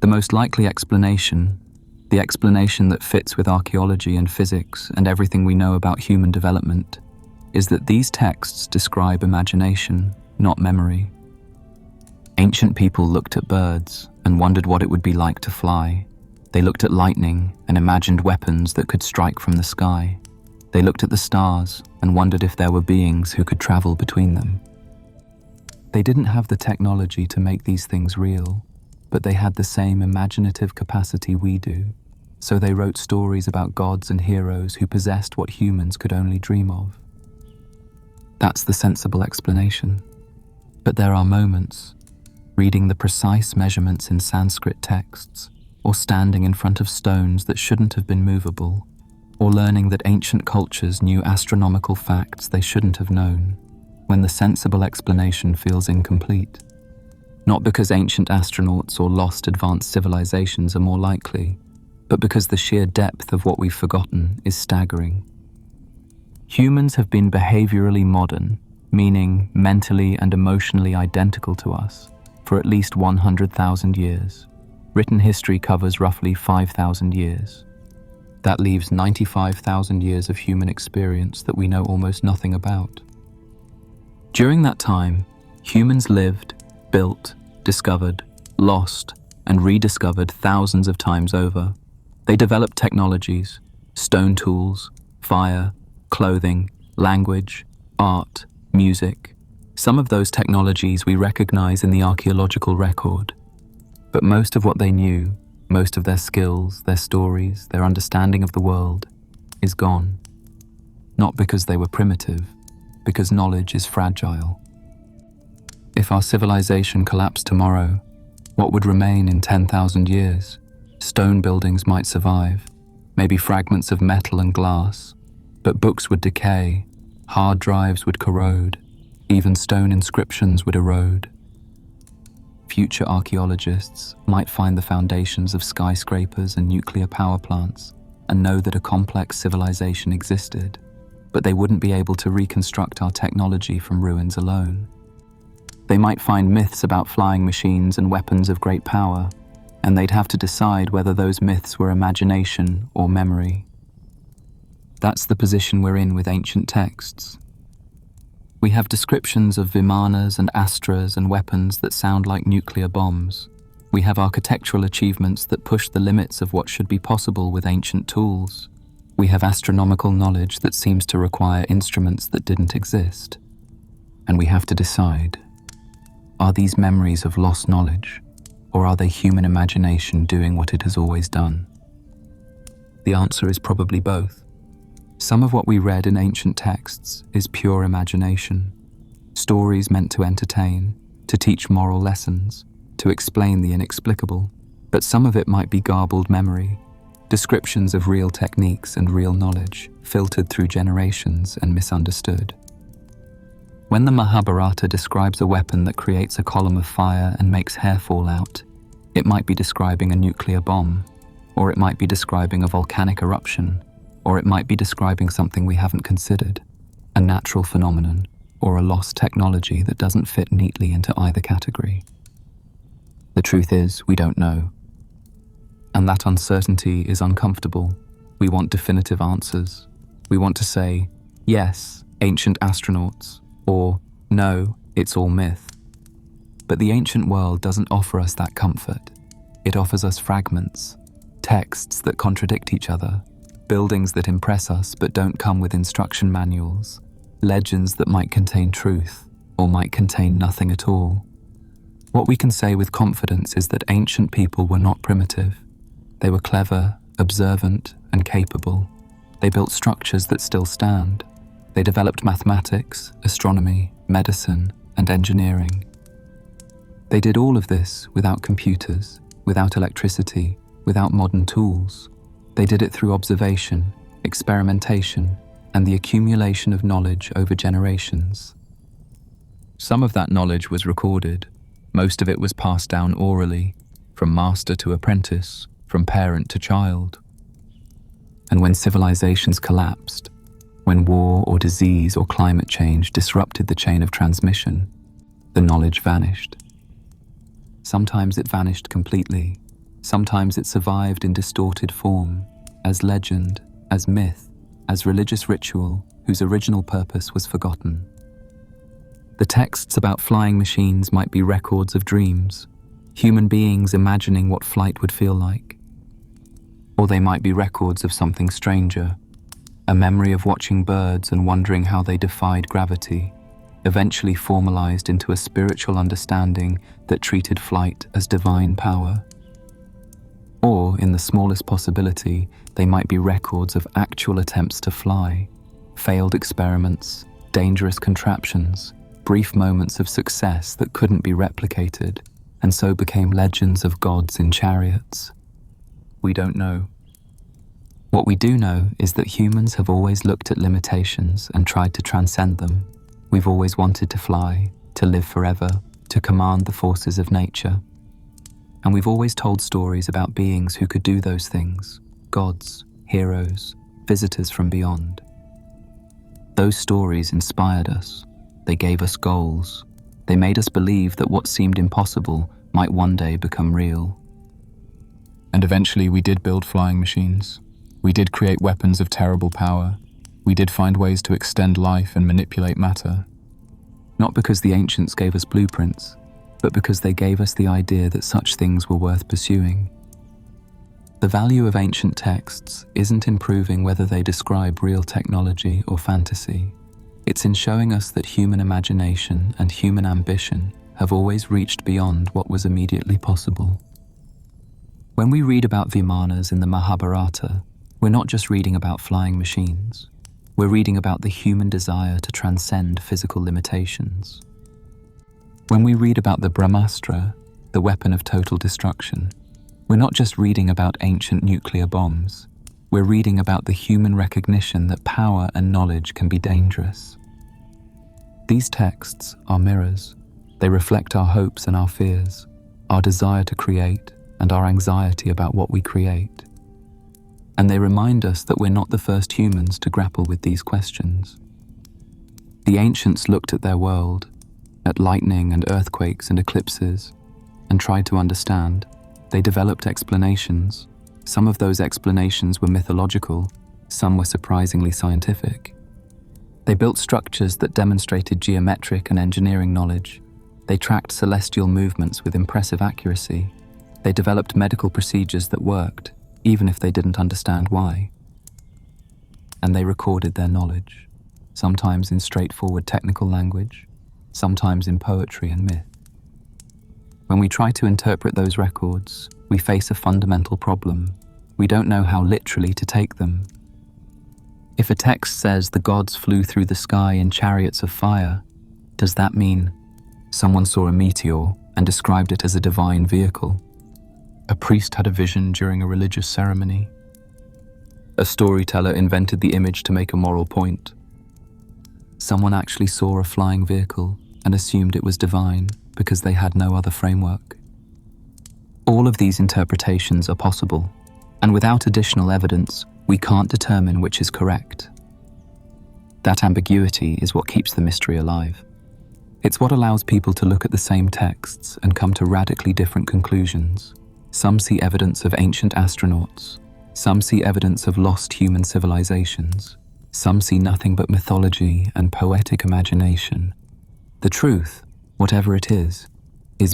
The most likely explanation, the explanation that fits with archaeology and physics and everything we know about human development, is that these texts describe imagination, not memory. Ancient people looked at birds and wondered what it would be like to fly. They looked at lightning and imagined weapons that could strike from the sky. They looked at the stars and wondered if there were beings who could travel between them. They didn't have the technology to make these things real, but they had the same imaginative capacity we do. So they wrote stories about gods and heroes who possessed what humans could only dream of. That's the sensible explanation. But there are moments, reading the precise measurements in Sanskrit texts, or standing in front of stones that shouldn't have been movable, or learning that ancient cultures knew astronomical facts they shouldn't have known, when the sensible explanation feels incomplete. Not because ancient astronauts or lost advanced civilizations are more likely, but because the sheer depth of what we've forgotten is staggering. Humans have been behaviorally modern, meaning mentally and emotionally identical to us, for at least 100,000 years. Written history covers roughly 5,000 years. That leaves 95,000 years of human experience that we know almost nothing about. During that time, humans lived, built, discovered, lost, and rediscovered thousands of times over. They developed technologies, stone tools, fire, clothing, language, art, music. Some of those technologies we recognize in the archaeological record. But most of what they knew, most of their skills, their stories, their understanding of the world, is gone. Not because they were primitive, because knowledge is fragile. If our civilization collapsed tomorrow, what would remain in 10,000 years? Stone buildings might survive, maybe fragments of metal and glass, but books would decay, hard drives would corrode, even stone inscriptions would erode. Future archaeologists might find the foundations of skyscrapers and nuclear power plants and know that a complex civilization existed, but they wouldn't be able to reconstruct our technology from ruins alone. They might find myths about flying machines and weapons of great power, and they'd have to decide whether those myths were imagination or memory. That's the position we're in with ancient texts. We have descriptions of Vimanas and Astras and weapons that sound like nuclear bombs. We have architectural achievements that push the limits of what should be possible with ancient tools. We have astronomical knowledge that seems to require instruments that didn't exist. And we have to decide, are these memories of lost knowledge, or are they human imagination doing what it has always done? The answer is probably both. Some of what we read in ancient texts is pure imagination, stories meant to entertain, to teach moral lessons, to explain the inexplicable, but some of it might be garbled memory, descriptions of real techniques and real knowledge, filtered through generations and misunderstood. When the Mahabharata describes a weapon that creates a column of fire and makes hair fall out, it might be describing a nuclear bomb, or it might be describing a volcanic eruption, or it might be describing something we haven't considered, a natural phenomenon, or a lost technology that doesn't fit neatly into either category. The truth is, we don't know. And that uncertainty is uncomfortable. We want definitive answers. We want to say, yes, ancient astronauts, or no, it's all myth. But the ancient world doesn't offer us that comfort. It offers us fragments, texts that contradict each other, buildings that impress us but don't come with instruction manuals, legends that might contain truth or might contain nothing at all. What we can say with confidence is that ancient people were not primitive. They were clever, observant, and capable. They built structures that still stand. They developed mathematics, astronomy, medicine, and engineering. They did all of this without computers, without electricity, without modern tools. They did it through observation, experimentation, and the accumulation of knowledge over generations. Some of that knowledge was recorded. Most of it was passed down orally, from master to apprentice, from parent to child. And when civilizations collapsed, when war or disease or climate change disrupted the chain of transmission, the knowledge vanished. Sometimes it vanished completely, Sometimes it survived in distorted form, as legend, as myth, as religious ritual whose original purpose was forgotten. The texts about flying machines might be records of dreams, human beings imagining what flight would feel like. Or they might be records of something stranger, a memory of watching birds and wondering how they defied gravity, eventually formalized into a spiritual understanding that treated flight as divine power. Or, in the smallest possibility, they might be records of actual attempts to fly, failed experiments, dangerous contraptions, brief moments of success that couldn't be replicated, and so became legends of gods in chariots. We don't know. What we do know is that humans have always looked at limitations and tried to transcend them. We've always wanted to fly, to live forever, to command the forces of nature. And we've always told stories about beings who could do those things, gods, heroes, visitors from beyond. Those stories inspired us. They gave us goals. They made us believe that what seemed impossible might one day become real. And eventually we did build flying machines. We did create weapons of terrible power. We did find ways to extend life and manipulate matter. Not because the ancients gave us blueprints, but because they gave us the idea that such things were worth pursuing. The value of ancient texts isn't in proving whether they describe real technology or fantasy. It's in showing us that human imagination and human ambition have always reached beyond what was immediately possible. When we read about Vimanas in the Mahabharata, we're not just reading about flying machines. We're reading about the human desire to transcend physical limitations. When we read about the Brahmastra, the weapon of total destruction, we're not just reading about ancient nuclear bombs. We're reading about the human recognition that power and knowledge can be dangerous. These texts are mirrors. They reflect our hopes and our fears, our desire to create, and our anxiety about what we create. And they remind us that we're not the first humans to grapple with these questions. The ancients looked at their world, at lightning and earthquakes and eclipses, and tried to understand. They developed explanations. Some of those explanations were mythological, some were surprisingly scientific. They built structures that demonstrated geometric and engineering knowledge. They tracked celestial movements with impressive accuracy. They developed medical procedures that worked, even if they didn't understand why. And they recorded their knowledge, sometimes in straightforward technical language, sometimes in poetry and myth. When we try to interpret those records, we face a fundamental problem. We don't know how literally to take them. If a text says the gods flew through the sky in chariots of fire, does that mean someone saw a meteor and described it as a divine vehicle? A priest had a vision during a religious ceremony. A storyteller invented the image to make a moral point. Someone actually saw a flying vehicle and assumed it was divine because they had no other framework. All of these interpretations are possible, and without additional evidence, we can't determine which is correct. That ambiguity is what keeps the mystery alive. It's what allows people to look at the same texts and come to radically different conclusions. Some see evidence of ancient astronauts. Some see evidence of lost human civilizations. Some see nothing but mythology and poetic imagination. The truth, whatever it is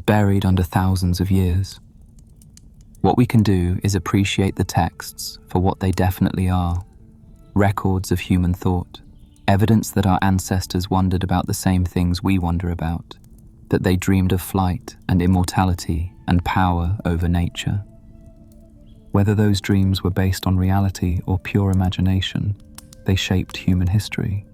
buried under thousands of years. What we can do is appreciate the texts for what they definitely are: records of human thought, evidence that our ancestors wondered about the same things we wonder about, that they dreamed of flight and immortality and power over nature. Whether those dreams were based on reality or pure imagination, they shaped human history.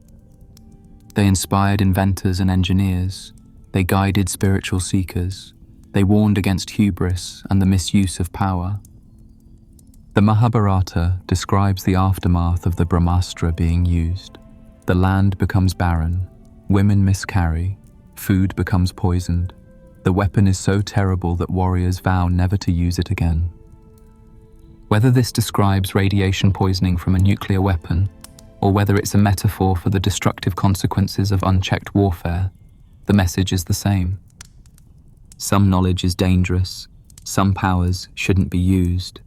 They inspired inventors and engineers. They guided spiritual seekers. They warned against hubris and the misuse of power. The Mahabharata describes the aftermath of the Brahmastra being used. The land becomes barren, women miscarry, food becomes poisoned. The weapon is so terrible that warriors vow never to use it again. Whether this describes radiation poisoning from a nuclear weapon, or whether it's a metaphor for the destructive consequences of unchecked warfare, the message is the same. Some knowledge is dangerous, Some powers shouldn't be used.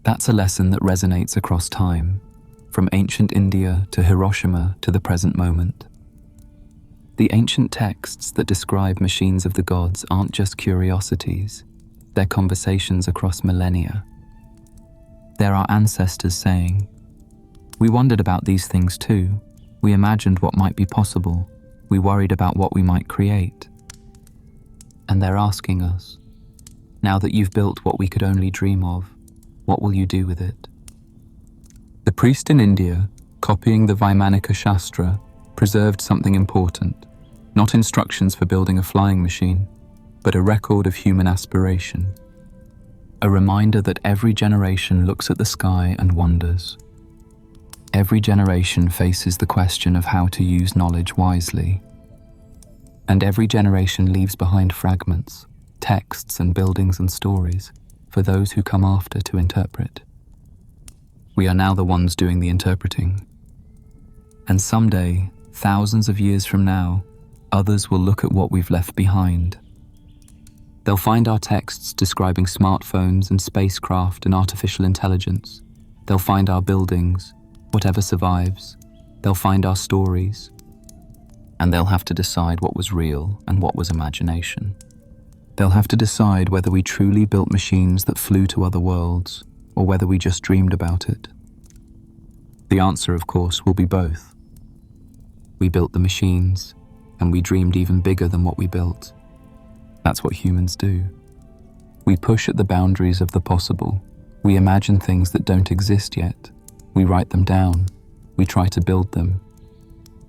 That's a lesson that resonates across time, from ancient India to Hiroshima to the present moment. The ancient texts that describe machines of the gods aren't just curiosities, they're conversations across millennia. They're our ancestors saying, "We wondered about these things too. We imagined what might be possible. We worried about what we might create." And they're asking us, "Now that you've built what we could only dream of, what will you do with it?" The priest in India, copying the Vaimanika Shastra, preserved something important, not instructions for building a flying machine, but a record of human aspiration. A reminder that every generation looks at the sky and wonders. Every generation faces the question of how to use knowledge wisely. And every generation leaves behind fragments, texts and buildings and stories for those who come after to interpret. We are now the ones doing the interpreting. And someday, thousands of years from now, others will look at what we've left behind. They'll find our texts describing smartphones and spacecraft and artificial intelligence. They'll find our buildings, whatever survives. They'll find our stories. And they'll have to decide what was real and what was imagination. They'll have to decide whether we truly built machines that flew to other worlds, or whether we just dreamed about it. The answer, of course, will be both. We built the machines, and we dreamed even bigger than what we built. That's what humans do. We push at the boundaries of the possible. We imagine things that don't exist yet. We write them down. We try to build them.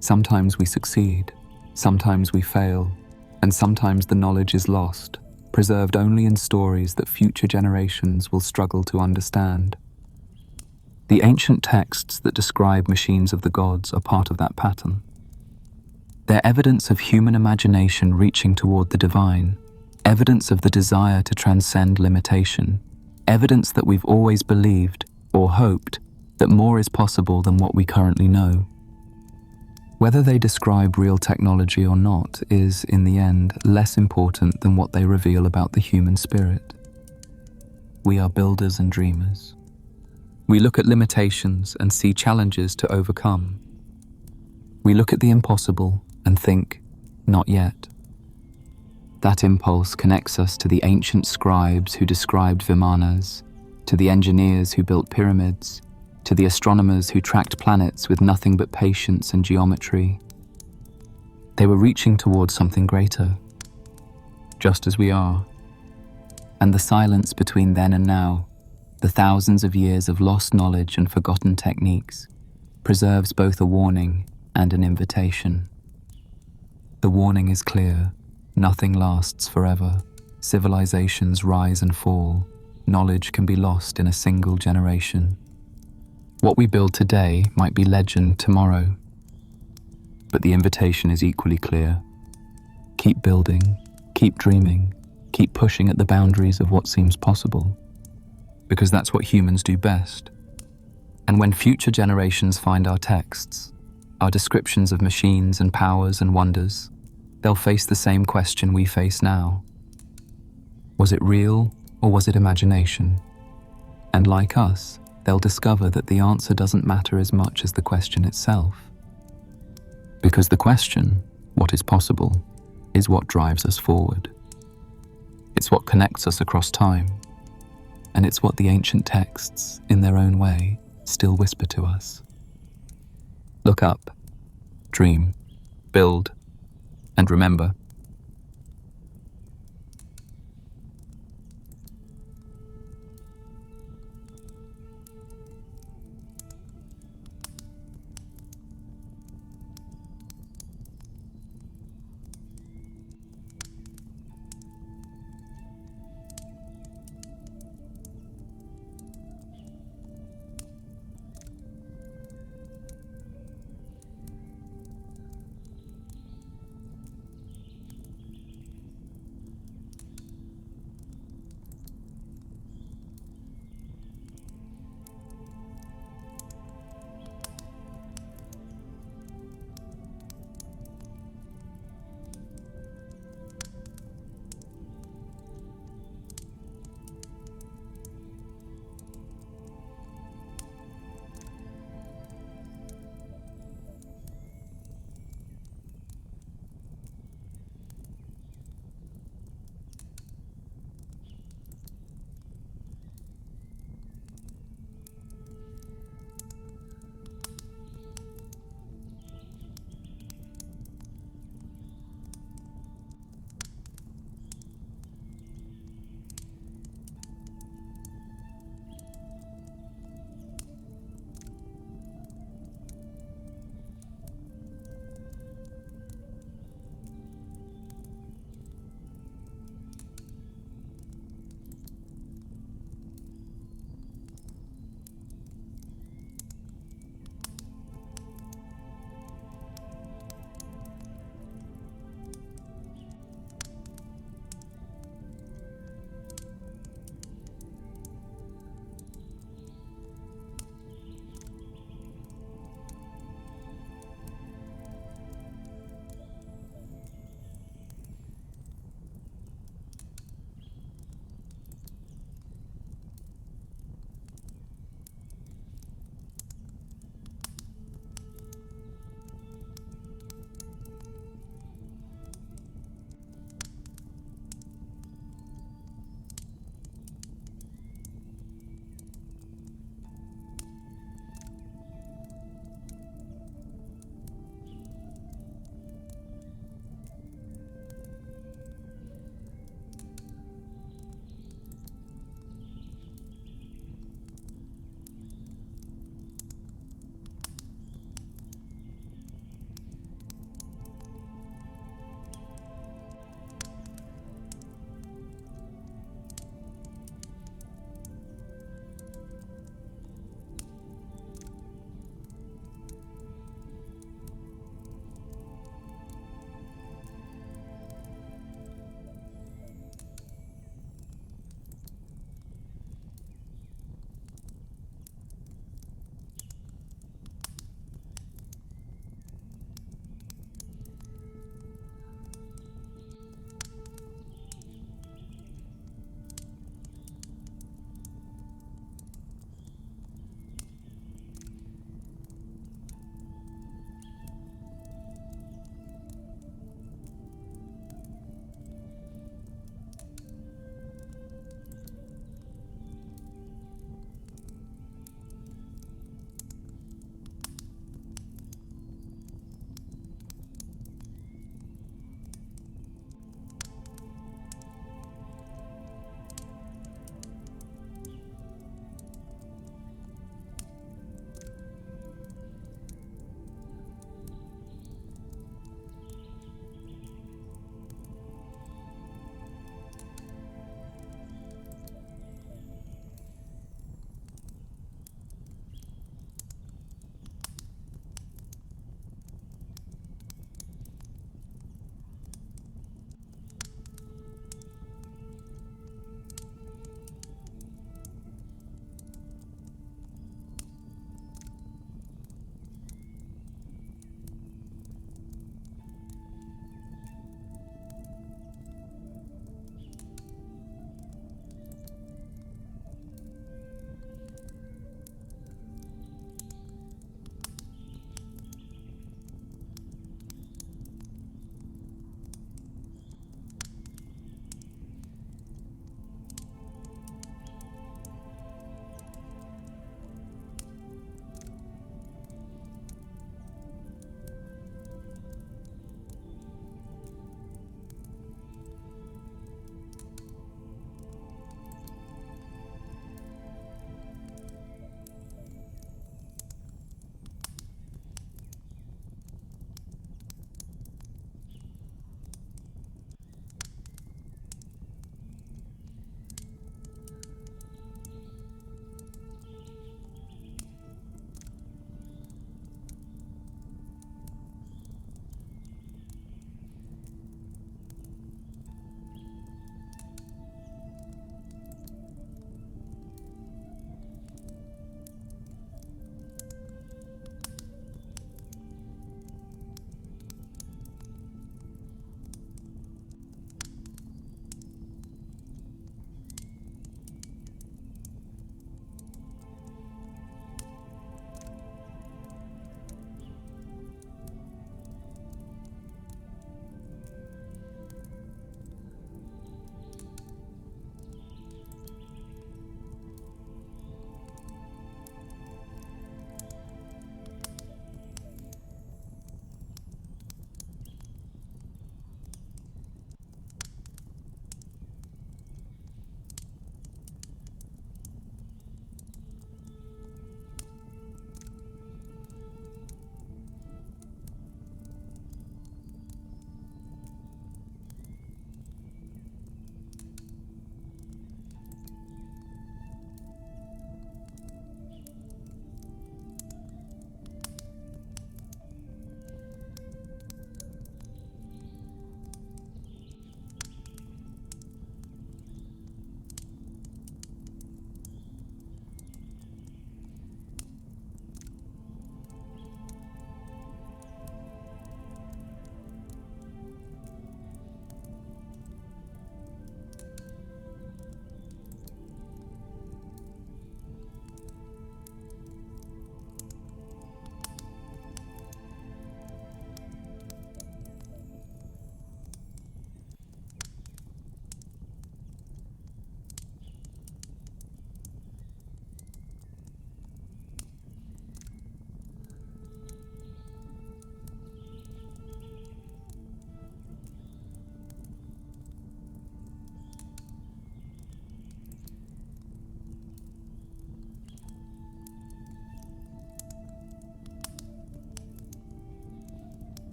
Sometimes we succeed. Sometimes we fail. And sometimes the knowledge is lost, preserved only in stories that future generations will struggle to understand. The ancient texts that describe machines of the gods are part of that pattern. They're evidence of human imagination reaching toward the divine, evidence of the desire to transcend limitation, evidence that we've always believed, or hoped, that more is possible than what we currently know. Whether they describe real technology or not is, in the end, less important than what they reveal about the human spirit. We are builders and dreamers. We look at limitations and see challenges to overcome. We look at the impossible and think, not yet. That impulse connects us to the ancient scribes who described Vimanas, to the engineers who built pyramids, to the astronomers who tracked planets with nothing but patience and geometry. They were reaching towards something greater, just as we are. And the silence between then and now, the thousands of years of lost knowledge and forgotten techniques, preserves both a warning and an invitation. The warning is clear: nothing lasts forever. Civilizations rise and fall. Knowledge can be lost in a single generation. What we build today might be legend tomorrow. But the invitation is equally clear. Keep building, keep dreaming, keep pushing at the boundaries of what seems possible. Because that's what humans do best. And when future generations find our texts, our descriptions of machines and powers and wonders, they'll face the same question we face now. Was it real or was it imagination? And like us, they'll discover that the answer doesn't matter as much as the question itself. Because the question, what is possible, is what drives us forward. It's what connects us across time. And it's what the ancient texts, in their own way, still whisper to us. Look up, dream, build, and remember,